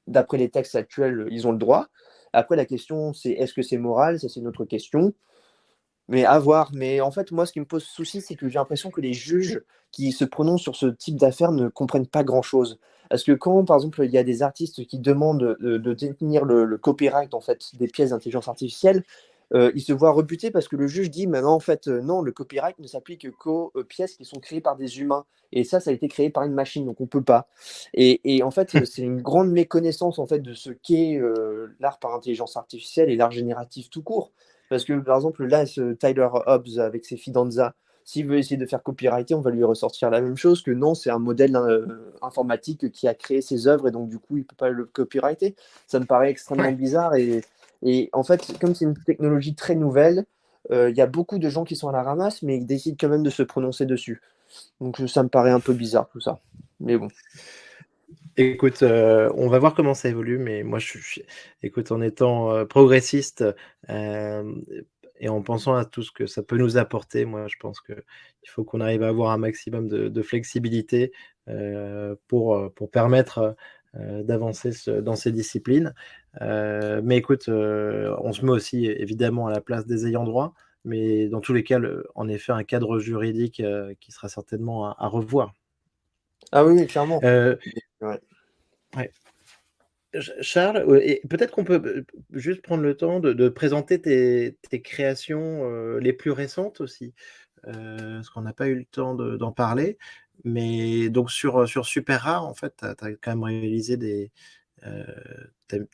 B: d'après les textes actuels, ils ont le droit. Après, la question, c'est est-ce que c'est moral? Ça, c'est une autre question. Mais à voir. Mais en fait, moi, ce qui me pose souci, c'est que j'ai l'impression que les juges qui se prononcent sur ce type d'affaires ne comprennent pas grand-chose. Parce que quand, par exemple, il y a des artistes qui demandent de détenir le copyright en fait, des pièces d'intelligence artificielle, ils se voient rebuter parce que le juge dit maintenant, en fait, non, le copyright ne s'applique qu'aux pièces qui sont créées par des humains. Et ça a été créé par une machine, donc on ne peut pas. Et en fait, c'est une grande méconnaissance en fait, de ce qu'est l'art par intelligence artificielle et l'art génératif tout court. Parce que, par exemple, là, ce Tyler Hobbs avec ses Fidanza, s'il veut essayer de faire copyrighter, on va lui ressortir la même chose que non, c'est un modèle informatique qui a créé ses œuvres et donc du coup, il ne peut pas le copyrighter. Ça me paraît extrêmement
A: Ouais.
B: bizarre et en fait, comme c'est une technologie très nouvelle, il y a beaucoup de gens qui sont à la ramasse, mais ils décident quand même de se prononcer dessus. Donc ça me paraît un peu bizarre tout ça. Mais bon.
A: Écoute, on va voir comment ça évolue, mais moi je suis écoute, en étant, progressiste, hem et en pensant à tout ce que ça peut nous apporter, moi je pense qu'il faut qu'on arrive à avoir un maximum de flexibilité, pour permettre, d'avancer dans ces disciplines. Mais écoute, on se met aussi évidemment à la place des ayants droit, mais dans tous les cas, en effet, un cadre juridique, qui sera certainement à revoir.
B: Ah oui, oui, clairement.
A: Heu,
B: Ouais.
A: ouais. Charles, et peut-être qu'on peut, juste prendre le temps de présenter tes créations, les plus récentes aussi, parce qu'on n'a pas eu le temps d'en parler. Mais donc sur Super Rare, en fait, tu as quand même réalisé heu, tu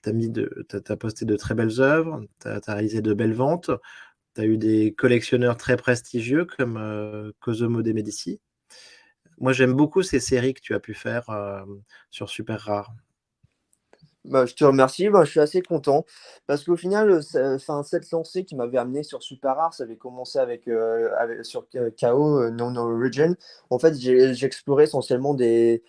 A: as posté de très belles œuvres, tu as réalisé de belles ventes, tu as eu des collectionneurs très prestigieux comme, Cosimo de Medici. Moi, j'aime beaucoup ces séries que tu as pu faire, sur Super Rare.
B: Bah, je te remercie, bah, je suis assez content parce qu'au final, enfin, cette lancée qui m'avait amené sur Super Rare, ça avait commencé sur KO, Non Origin. En fait, j'explorais essentiellement des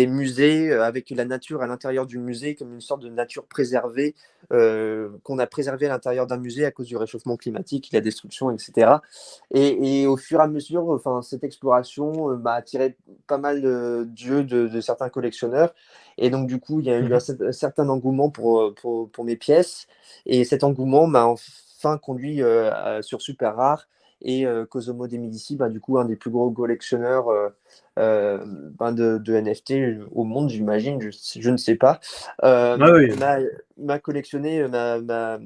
B: musées avec la nature à l'intérieur du musée, comme une sorte de nature préservée, qu'on a préservée à l'intérieur d'un musée à cause du réchauffement climatique, la destruction, etc. Et au fur et à mesure, enfin, cette exploration m'a attiré pas mal d'yeux de certains collectionneurs. Et donc, du coup, il y a eu
A: Mmh.
B: un certain engouement pour mes pièces. Et cet engouement m'a enfin conduit sur Super Rare. Et Cosimo de Medici, bah, du coup, un des plus gros collectionneurs ben, de NFT au monde, j'imagine, je ne sais pas,
A: Ah oui,
B: m'a collectionné ma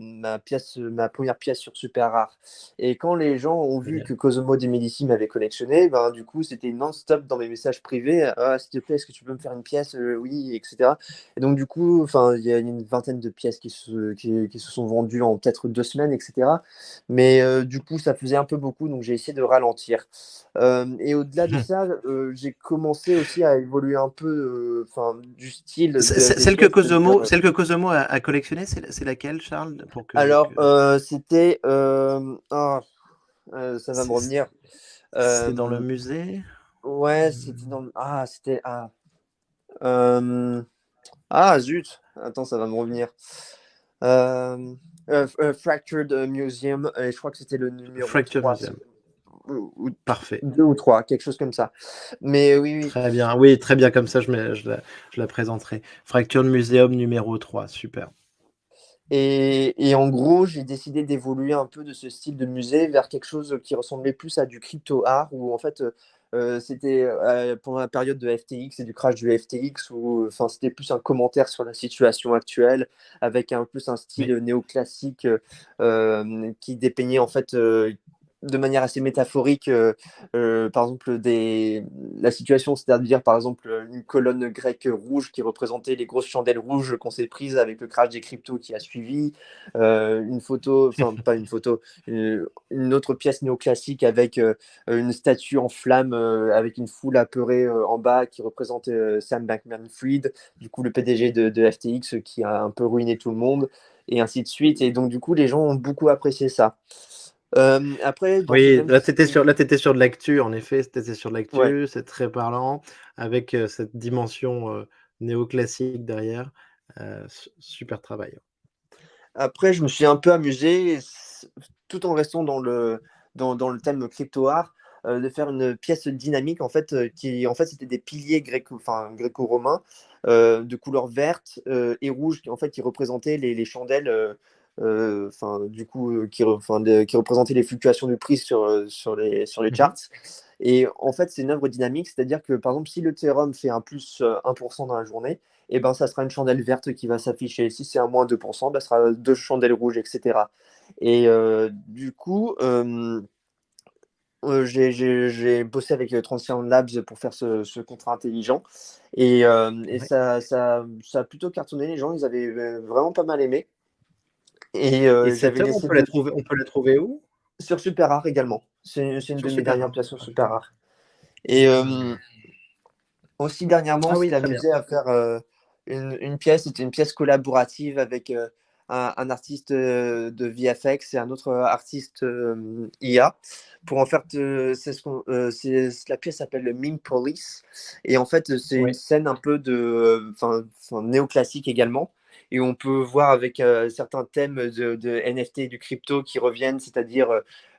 B: première pièce sur Super Rare. Et quand les gens ont vu
A: génial.
B: que Cosimo de Medici m'avait collectionné, ben, du coup, c'était non-stop dans mes messages privés. Ah, s'il te plaît, est-ce que tu peux me faire une pièce? Oui, etc. Et donc, du coup, enfin, il y a une vingtaine de pièces qui se sont vendues en peut-être 2 semaines, etc. Mais du coup, ça faisait un peu beaucoup, donc j'ai essayé de ralentir. Et au-delà de ça, j'ai commencé aussi à évoluer un peu, enfin, du style des pièces que je donne.
A: Celle que Kosomo a collectionnée, c'est laquelle, Charles? Pour que
B: Alors, c'était, ça va me
A: c'est
B: revenir.
A: C'est dans le
B: Euh,
A: musée?
B: ouais, c'était dans. Ah, c'était. Ah. Euh, ah, zut! Attends, ça va me revenir. Euh, Fractured Museum, et je crois que c'était le numéro
A: Fracture
B: 3
A: Museum.
B: ou
A: Parfait.
B: 2 ou 3, quelque chose comme ça. Mais oui, oui.
A: Très bien. Oui, très bien, comme ça je la présenterai. Fracture Museum numéro 3, super.
B: Et en gros, j'ai décidé d'évoluer un peu de ce style de musée vers quelque chose qui ressemblait plus à du crypto art, où en fait, c'était pendant la période de FTX et du crash du FTX, où enfin, c'était plus un commentaire sur la situation actuelle, avec un plus un style
A: Oui.
B: néoclassique qui dépeignait en fait de manière assez métaphorique, par exemple, la situation, c'est-à-dire par exemple une colonne grecque rouge qui représentait les grosses chandelles rouges qu'on s'est prises avec le crash des cryptos qui a suivi, une photo, enfin pas une photo, une autre pièce néoclassique avec une statue en flammes avec une foule apeurée en bas qui représentait Sam Bankman-Fried, du coup le PDG de FTX qui a un peu ruiné tout le monde, et ainsi de suite. Et donc du coup les gens ont beaucoup apprécié ça. Après, dans ce
A: Oui,
B: même
A: là, tu
B: style
A: étais
B: de...
A: sur là, tu sur de l'actu, en effet, tu étais sur de
B: Ouais.
A: l'actu, c'est très parlant avec, cette dimension, néoclassique derrière. Super travail.
B: Après, je me suis un peu amusé, tout en restant dans le thème crypto art, de faire une pièce dynamique en fait, qui en fait c'était des piliers gréco-romains de couleur verte et rouge, qui en fait qui représentaient les chandelles, enfin du coup qui représentaient les fluctuations du prix sur les
A: Mmh.
B: charts. Et en fait, c'est une œuvre dynamique, c'est-à-dire que par exemple, si l'Ethereum fait un plus 1% dans la journée, et ben, ça sera une chandelle verte qui va s'afficher. Si c'est un moins 2%, ben, ça sera deux chandelles rouges, etc. Et du coup, j'ai bossé avec Transcend Labs pour faire ce contrat intelligent. Et
A: Ouais,
B: ça a plutôt cartonné. Les gens, ils avaient vraiment pas mal aimé. Et
A: et
B: j'avais
A: cette œuvre,
B: laissé de...
A: on peut la trouver où?
B: sur Super Rare également. C'est une
A: Sur
B: de mes
A: Super
B: dernières
A: Rare?
B: pièces sur
A: OK.
B: Super Rare. Et aussi dernièrement, on
A: Ah oui,
B: s'était
A: très bien.
B: amusé à faire une pièce. C'était une pièce collaborative avec un artiste de VFX et un autre artiste IA. Pour en fait, la pièce s'appelle le Meme Police. Et en fait, c'est une
A: Oui.
B: scène un peu enfin, néoclassique également. Et on peut voir avec certains thèmes de NFT et du crypto qui reviennent, c'est-à-dire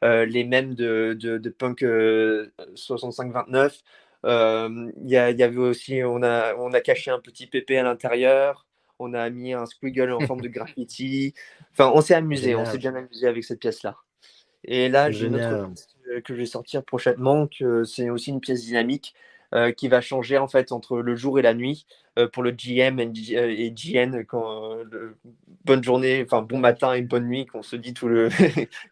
B: les mêmes de Punk 6529. Il y avait aussi, on a caché un petit pépé à l'intérieur, on a mis un squiggle en forme de graffiti. Enfin, on s'est
A: Génial,
B: bien amusé avec cette pièce-là. Et là, j'ai une autre
A: génial.
B: pièce que je vais sortir prochainement, que c'est aussi une pièce dynamique qui va changer en fait entre le jour et la nuit pour le GM et GN quand bonne journée, enfin bon matin et bonne nuit qu'on se dit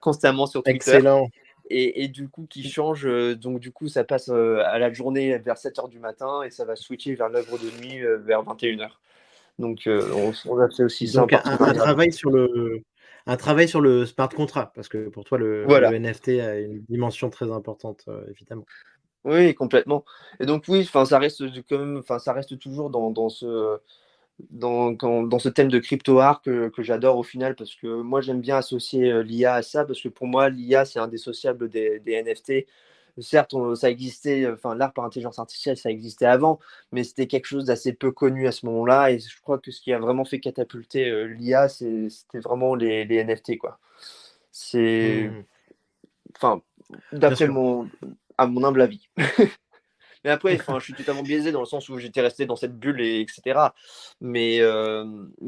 B: constamment sur Twitter.
A: Excellent.
B: Et du coup, qui change. Donc, du coup, ça passe à la journée vers 7 heures du matin et ça va switcher vers l'œuvre de nuit vers 21 heures. Donc, on a fait aussi ça en
A: Donc un
B: partenariat avec.
A: travail sur le smart contract, parce que pour toi le
B: Voilà.
A: NFT a une dimension très importante, évidemment.
B: Oui, complètement. Et donc, oui, enfin, ça reste quand même, enfin, ça reste toujours dans ce thème de crypto art que j'adore au final parce que moi, j'aime bien associer l'IA à ça parce que pour moi, l'IA, c'est indissociable des NFT. Certes, ça existait, enfin, l'art par intelligence artificielle, ça existait avant, mais c'était quelque chose d'assez peu connu à ce moment-là. Et je crois que ce qui a vraiment fait catapulter l'IA, c'était vraiment les NFT, quoi. C'est,
A: Mmh.
B: enfin,
A: Bien sûr.
B: à mon humble avis. Mais après, enfin, je suis totalement biaisé dans le sens où j'étais resté dans cette bulle, etc. Mais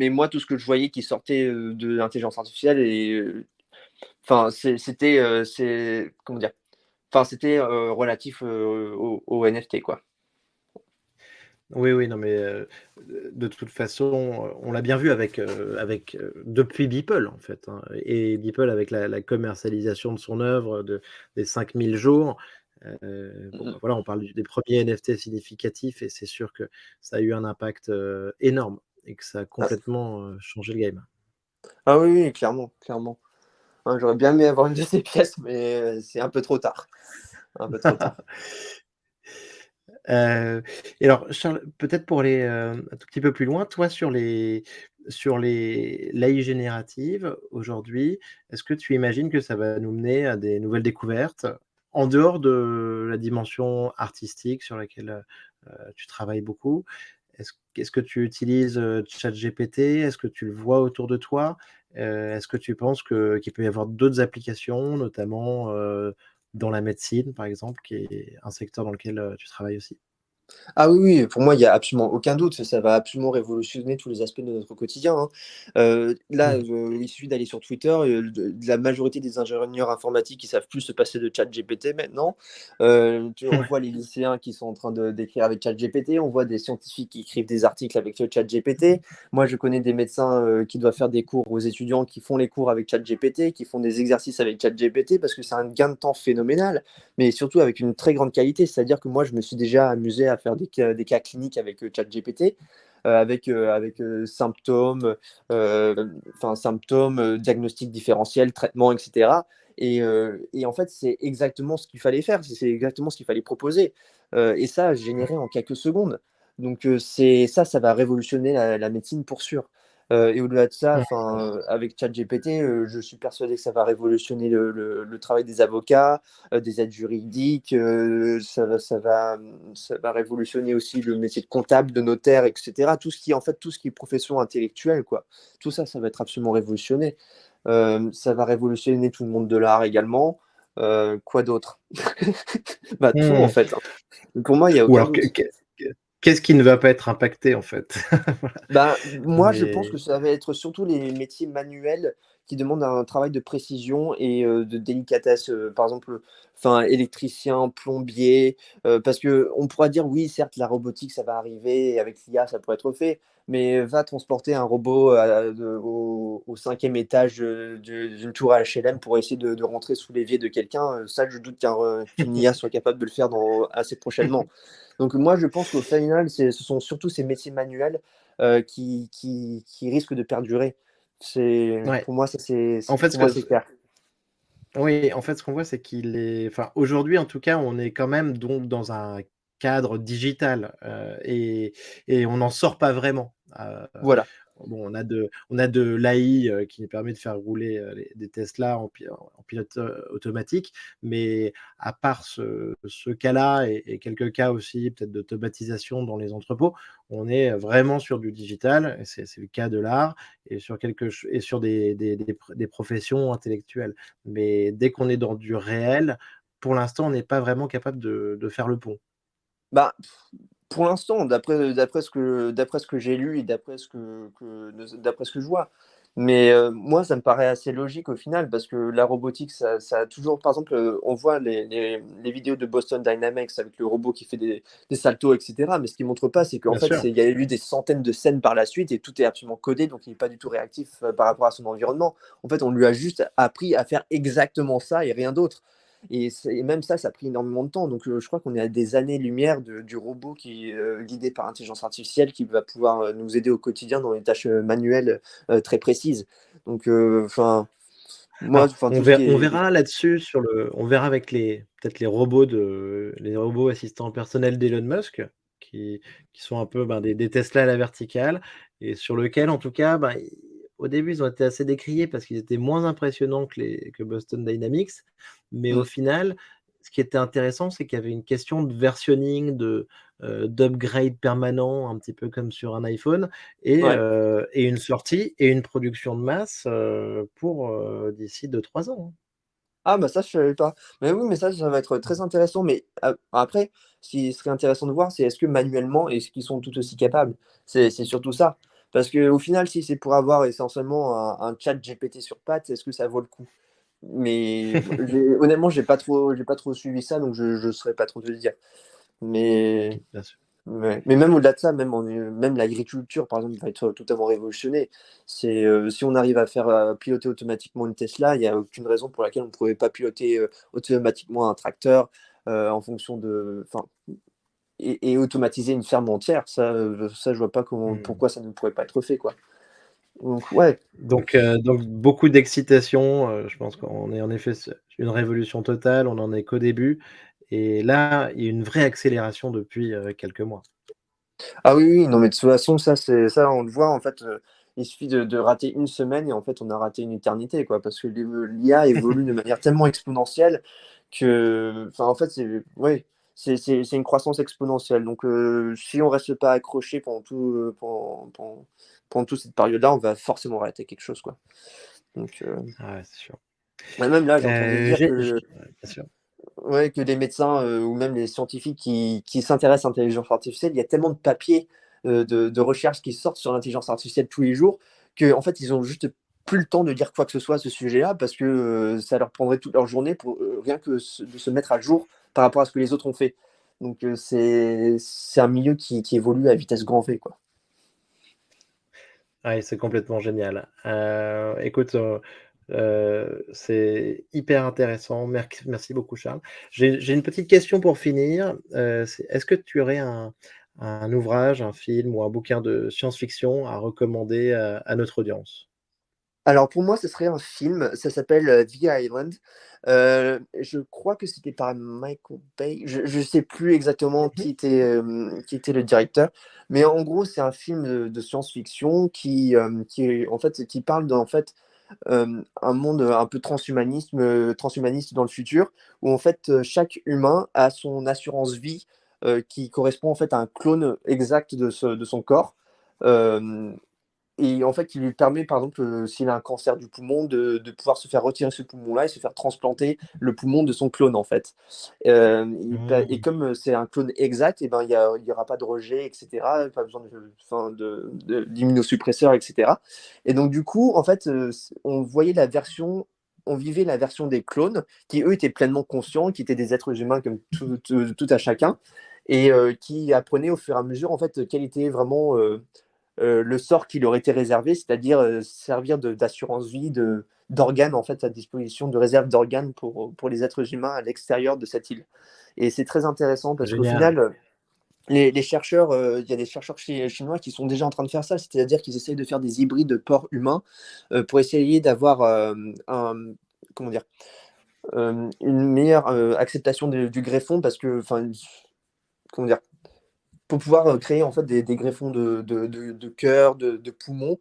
B: moi, tout ce que je voyais qui sortait de l'intelligence artificielle, enfin, comment dire, enfin, c'était relatif au NFT, quoi.
A: Oui, oui, non, mais de toute façon, on l'a bien vu depuis Beeple, en fait, hein, et Beeple avec la commercialisation de son œuvre, des 5000 jours. Bon, bah,
B: Mhm.
A: voilà, on parle des premiers NFT significatifs et c'est sûr que ça a eu un impact, énorme et que ça a
B: Ah,
A: complètement, changé le game.
B: ah oui, oui, clairement, clairement. Hein, j'aurais bien aimé avoir une de ces pièces, mais c'est un peu trop tard. Un peu trop tard.
A: Heu et alors Charles, peut-être pour aller, un tout petit peu plus loin, toi sur les l'AI générative aujourd'hui, est-ce que tu imagines que ça va nous mener à des nouvelles découvertes? en dehors de la dimension artistique sur laquelle tu travailles beaucoup, est-ce que tu utilises ChatGPT? Est-ce que tu le vois autour de toi? Est-ce que tu penses qu'il peut y avoir d'autres applications, notamment dans la médecine, par exemple, qui est un secteur dans lequel tu travailles aussi?
B: Ah oui, oui, pour moi, il y a absolument aucun doute, ça va absolument révolutionner tous les aspects de notre quotidien, hein. Là,
A: Mmh.
B: il suffit d'aller sur Twitter, de la majorité des ingénieurs informatiques, ils savent plus se passer de ChatGPT maintenant. On
A: Ouais.
B: voit les lycéens qui sont en train d'écrire avec ChatGPT, on voit des scientifiques qui écrivent des articles avec ChatGPT. Moi, je connais des médecins, qui doivent faire des cours aux étudiants, qui font les cours avec ChatGPT, qui font des exercices avec ChatGPT parce que c'est un gain de temps phénoménal, mais surtout avec une très grande qualité. C'est-à-dire que moi, je me suis déjà amusé à faire des cas cliniques avec ChatGPT, avec symptômes, symptômes, diagnostics différentiels, traitements, etc. Et en fait, c'est exactement ce qu'il fallait faire, c'est exactement ce qu'il fallait proposer. Et ça, généré en quelques secondes. Donc, ça va révolutionner la médecine pour sûr. Et au-delà de ça,
A: Mmh.
B: avec ChatGPT, je suis persuadé que ça va révolutionner le travail des avocats, des aides juridiques, ça va révolutionner aussi le métier de comptable, de notaire, etc. Tout ce qui est, en fait, tout ce qui est profession intellectuelle, quoi. Tout ça, ça va être absolument révolutionné. Ça va révolutionner tout le monde de l'art également. Quoi d'autre? Bah, tout, en
A: Mmh.
B: fait, hein. Pour moi, il y a
A: Ou
B: aucun
A: alors
B: doute.
A: qu'est-ce qui ne va pas être impacté, en fait? Voilà.
B: Ben, moi, je pense que
A: Mais
B: ça va être surtout les métiers manuels qui demandent un travail de précision et de délicatesse. Par exemple, électricien, plombier, parce qu'on pourra dire: «Oui, certes, la robotique, ça va arriver et avec l'IA, ça pourrait être fait», mais va transporter un robot au 5e étage, d'une tour HLM pour essayer de rentrer sous l'évier de quelqu'un, ça, je doute qu'une IA soit capable de le faire assez prochainement. Donc moi, je pense qu'au final, ce sont surtout ces métiers manuels qui risquent de perdurer.
A: ouais,
B: Pour moi, ça
A: en fait,
B: pour moi, c'est clair.
A: oui, en fait, ce qu'on voit, c'est qu'il est enfin, aujourd'hui, en tout cas, on est quand même donc dans un cadre digital, et on n'en sort pas vraiment.
B: Voilà.
A: Bon, on a de l'AI, qui permet de faire rouler, des Tesla en pilote, automatique, mais à part ce cas-là et quelques cas aussi peut-être d'automatisation dans les entrepôts, on est vraiment sur du digital et c'est le cas de l'art et sur quelque ch et sur des professions intellectuelles. Mais dès qu'on est dans du réel, pour l'instant, on n'est pas vraiment capable de faire le pont.
B: Bah, pour l'instant, d'après ce que j'ai lu et d'après ce que je vois. Mais moi, ça me paraît assez logique au final parce que la robotique, ça a toujours par exemple, on voit les vidéos de Boston Dynamics avec le robot qui fait des saltos et cetera. Mais ce qu'ils montrent pas, c'est qu'en
A: Bien
B: fait,
A: sûr.
B: il y a eu des centaines de scènes par la suite et tout est absolument codé, donc il est pas du tout réactif, par rapport à son environnement. En fait, on lui a juste appris à faire exactement ça et rien d'autre. Et même ça a pris énormément de temps. Donc, je crois qu'on est à des années-lumière du robot qui est guidé par intelligence artificielle, qui va pouvoir nous aider au quotidien dans des tâches manuelles très précises. Donc, moi,
A: Alors, on
B: tout ce qui
A: on
B: est.
A: verra là-dessus on verra avec peut-être les robots assistants personnels d'Elon Musk qui qui sont un peu, ben, des Tesla à la verticale et sur lequel en tout cas, ben, i au début, ils ont été assez décriés parce qu'ils étaient moins impressionnants que Boston Dynamics. Mais au
B: Mm,
A: final, ce qui était intéressant, c'est qu'il y avait une question de versionning, d'upgrade permanent, un petit peu comme sur un iPhone
B: ouais.
A: et une sortie et une production de masse, pour, d'ici 2-3 ans, hein.
B: Ah, bah ça, je savais pas. Mais oui, mais ça va être très intéressant. Mais après, ce qui serait intéressant de voir, c'est est-ce que manuellement, est-ce qu'ils sont tout aussi capables? C'est surtout ça. Parce qu'au final, si c'est pour avoir essentiellement un chat GPT sur pattes, est-ce que ça vaut le coup? Mais honnêtement, j'ai pas trop suivi ça, donc je saurais pas trop te le dire. Mais
A: Bien sûr.
B: ouais, mais même au-delà de ça, même l'agriculture, par exemple, va être totalement révolutionnée. Si on arrive à faire, piloter automatiquement une Tesla, il y a aucune raison pour laquelle on ne pourrait pas piloter, automatiquement un tracteur, en fonction de et automatiser une ferme entière. Ça, je vois pas
A: Mmh.
B: pourquoi ça ne pourrait pas être fait, quoi. Donc ouais.
A: Donc beaucoup d'excitation, je pense qu'on est en effet sur une révolution totale, on n'en est qu'au début et là, il y a une vraie accélération depuis, quelques mois.
B: Ah oui, oui, non, mais de toute façon, ça, on le voit, en fait, il suffit de rater une semaine et en fait, on a raté une éternité, quoi. Parce que l'IA évolue de manière tellement exponentielle en fait, c'est une croissance exponentielle. Donc, si on reste pas accroché pendant toute cette période-là, on va forcément rater quelque chose, quoi. Donc,
A: Ah ouais, c'est sûr.
B: même là, j'entendais dire
A: Ouais, bien sûr.
B: ouais, que les médecins ou même les scientifiques qui s'intéressent à l'intelligence artificielle, il y a tellement de papiers de recherche qui sortent sur l'intelligence artificielle tous les jours qu'en fait, ils ont juste plus le temps de dire quoi que ce soit à ce sujet-là parce que ça leur prendrait toute leur journée pour rien que de se mettre à jour par rapport à ce que les autres ont fait. Donc, c'est un milieu qui évolue à vitesse grand V, quoi.
A: Ouais, c'est complètement génial. Écoute, c'est hyper intéressant. Merci beaucoup Charles. J'ai une petite question pour finir, c'est est-ce que tu aurais un ouvrage, un film ou un bouquin de science-fiction à recommander, à notre audience?
B: Alors pour moi, ce serait un film, ça s'appelle, The Island. Je crois que c'était par Michael Bay. Je sais plus exactement
A: Mmh.
B: qui était le directeur, mais en gros, c'est un film de science-fiction qui parle d'un en fait, un monde, un peu transhumaniste dans le futur où en fait, chaque humain a son assurance vie, qui correspond en fait à un clone exact de son corps. Hem Et en fait, qui lui permet, par exemple, s'il a un cancer du poumon, de pouvoir se faire retirer ce poumon-là et se faire transplanter le poumon de son clone, en fait. Et
A: Mmh.
B: comme c'est un clone exact, et ben, il y aura pas de rejet, et cetera, pas besoin d'immunosuppresseurs, et cetera. Et donc du coup, en fait, on vivait la version des clones qui, eux, étaient pleinement conscients, qui étaient des êtres humains comme tout à chacun et qui apprenaient au fur et à mesure, en fait, quel était vraiment, le sort qui leur était réservé, c'est-à-dire servir d'assurance vie, d'organes en fait à disposition, de réserve d'organes pour les êtres humains à l'extérieur de cette île. Et c'est très intéressant parce qu'au
A: Génial.
B: final, les chercheurs, il y a des chercheurs chinois qui sont déjà en train de faire ça, c'est-à-dire qu'ils essayent de faire des hybrides de porcs humains pour essayer d'avoir comment dire, une meilleure acceptation du greffon parce que, enfin, comment dire, pour pouvoir, créer en fait des greffons de cœur, de poumons,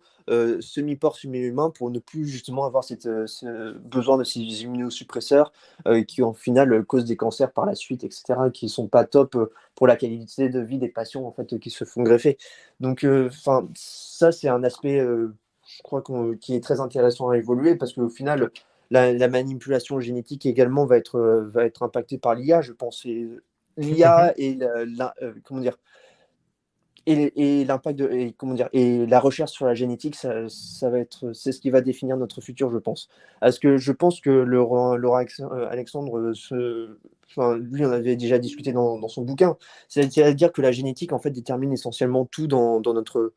B: semi-porc, semi-humain pour ne plus justement avoir ce besoin de ces immunosuppresseurs, qui en final, causent des cancers par la suite et cetera, qui sont pas top, pour la qualité de vie des patients en fait, qui se font greffer. Donc, enfin, ça c'est un aspect, je crois qui est très intéressant à évoluer parce qu'au final, la manipulation génétique également va être impactée par l'IA, je pense et
A: Mmh.
B: l'IA et comment dire? Et l'impact et comment dire? Et la recherche sur la génétique, ça va être, c'est ce qui va définir notre futur, je pense. Parce que je pense que Alexandre, enfin, lui, on avait déjà discuté dans son bouquin. C'est-à-dire que la génétique, en fait, détermine essentiellement tout dans notre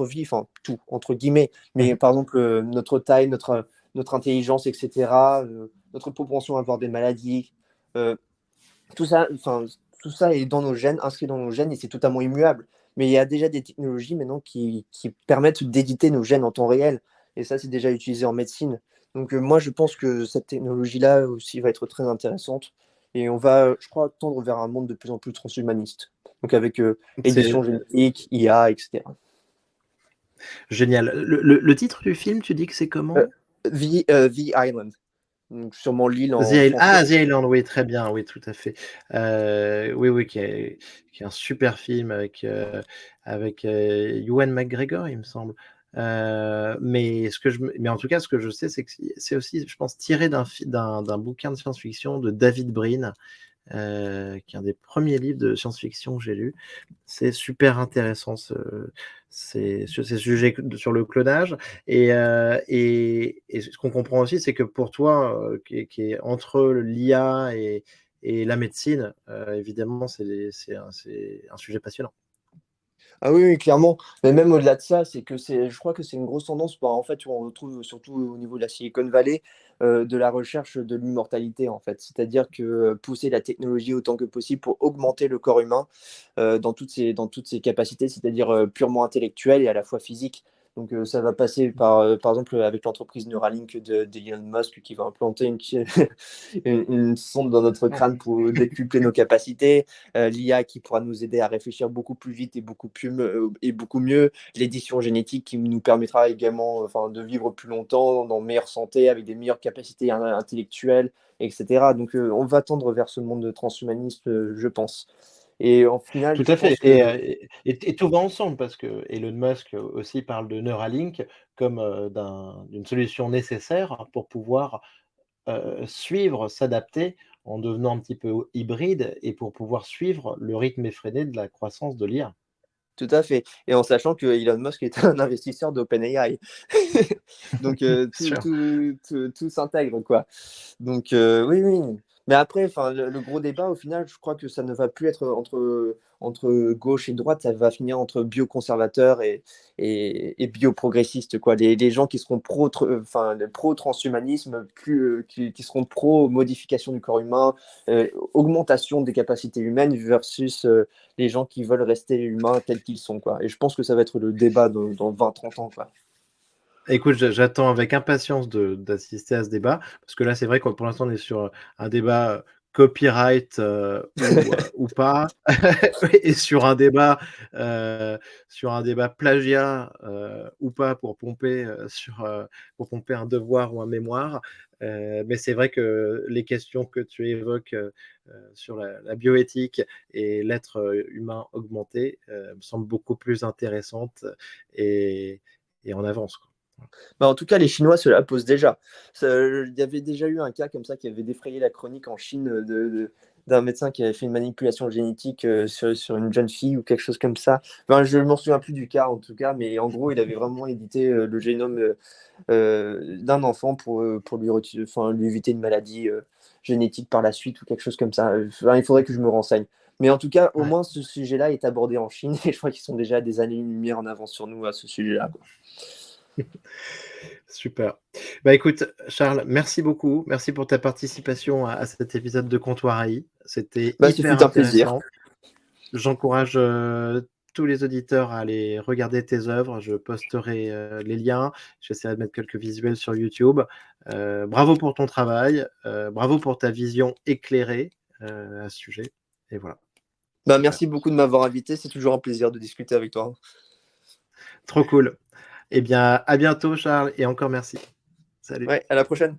B: vie, enfin «tout» entre guillemets. Mais
A: Mmh.
B: par exemple, notre taille, notre intelligence et cetera, notre propension à avoir des maladies, heu tout ça, enfin, tout ça est dans nos gènes, inscrit dans nos gènes et c'est totalement immuable. Mais il y a déjà des technologies maintenant qui permettent d'éditer nos gènes en temps réel et ça, c'est déjà utilisé en médecine. Donc, moi, je pense que cette technologie-là aussi va être très intéressante et on va, je crois, tendre vers un monde de plus en plus transhumaniste. Donc avec,
A: C'est
B: édition génétique, IA et cetera.
A: génial. Le titre du film, tu dis que c'est comment?
B: The Island, donc sûrement l'île en français.
A: The Island, oui, très bien, oui, tout à fait. Oui, oui, qui est un super film avec, Ewan McGregor, il me semble. Mais en tout cas, ce que je sais, c'est que c'est aussi, je pense, tiré d'un bouquin de science-fiction de David Brin, qui est un des premiers livres de science-fiction que j'ai lu. C'est super intéressant sur ces sujets sur le clonage et ce qu'on comprend aussi, c'est que pour toi, qui est entre l'IA et la médecine, évidemment, c'est un sujet passionnant.
B: Ah oui, oui, clairement. Mais même au-delà de ça, je crois que c'est une grosse tendance. Bah, en fait, on retrouve surtout au niveau de la Silicon Valley, de la recherche de l'immortalité, en fait. C'est-à-dire que pousser la technologie autant que possible pour augmenter le corps humain dans toutes ses capacités, c'est-à-dire purement intellectuelles et à la fois physiques. Donc ça va passer par exemple avec l'entreprise Neuralink d'Elon Musk qui va implanter une sonde dans notre crâne pour décupler nos capacités, l'IA qui pourra nous aider à réfléchir beaucoup plus vite et beaucoup mieux, l'édition génétique qui nous permettra également de vivre plus longtemps, dans meilleure santé, avec des meilleures capacités intellectuelles, etc. Donc on va tendre vers ce monde transhumaniste, je pense. Et en final,
A: Tout
B: je
A: à fait
B: pense que
A: et tout va ensemble parce que Elon Musk aussi parle de Neuralink comme, d'une solution nécessaire pour pouvoir, suivre, s'adapter en devenant un petit peu hybride et pour pouvoir suivre le rythme effréné de la croissance de l'IA.
B: tout à fait. Et en sachant que Elon Musk est un investisseur d'OpenAI. Donc
A: Sûr.
B: tout s'intègre, quoi. Donc oui, oui. Mais après, le gros débat, au final, je crois que ça ne va plus être entre gauche et droite, ça va finir entre bioconservateurs et bioprogressistes, quoi. Les gens qui seront pro-transhumanisme, qui seront pro-modification du corps humain, augmentation des capacités humaines versus les gens qui veulent rester humains tels qu'ils sont, quoi. Et je pense que ça va être le débat dans 20-30 ans, quoi.
A: Écoute, j'attends avec impatience d'assister à ce débat, parce que là, c'est vrai que pour l'instant, on est sur un débat copyright ou pas, et sur un débat plagiat ou pas pour pomper un devoir ou un mémoire. Mais c'est vrai que les questions que tu évoques sur la bioéthique et l'être humain augmenté me semblent beaucoup plus intéressantes et, et en avance, quoi.
B: Bah, en tout cas, les Chinois se la posent déjà. Il y avait déjà eu un cas comme ça qui avait défrayé la chronique en Chine d'un médecin qui avait fait une manipulation génétique sur une jeune fille ou quelque chose comme ça. Enfin, je ne m'en souviens plus du cas en tout cas, mais en gros, il avait vraiment édité le génome d'un enfant pour lui éviter une maladie génétique par la suite ou quelque chose comme ça. Enfin, il faudrait que je me renseigne. Mais en tout cas, au
A: Ouais.
B: moins, ce sujet-là est abordé en Chine et je crois qu'ils sont déjà à des années-lumière en avance sur nous à ce sujet-là, quoi.
A: Super. Bah, écoute, Charles, merci beaucoup. Merci pour ta participation à cet épisode de Comptoir AI. C'était
B: Bah, ce
A: hyper
B: fut un plaisir.
A: intéressant. J'encourage tous les auditeurs à aller regarder tes œuvres. Je posterai les liens. J'essaierai de mettre quelques visuels sur YouTube. Bravo pour ton travail. Bravo pour ta vision éclairée à ce sujet. Et voilà.
B: Bah,
A: Super.
B: merci beaucoup de m'avoir invité. C'est toujours un plaisir de discuter avec toi.
A: Trop cool. Eh bien, à bientôt, Charles, et encore merci. Salut.
B: Ouais, à la prochaine.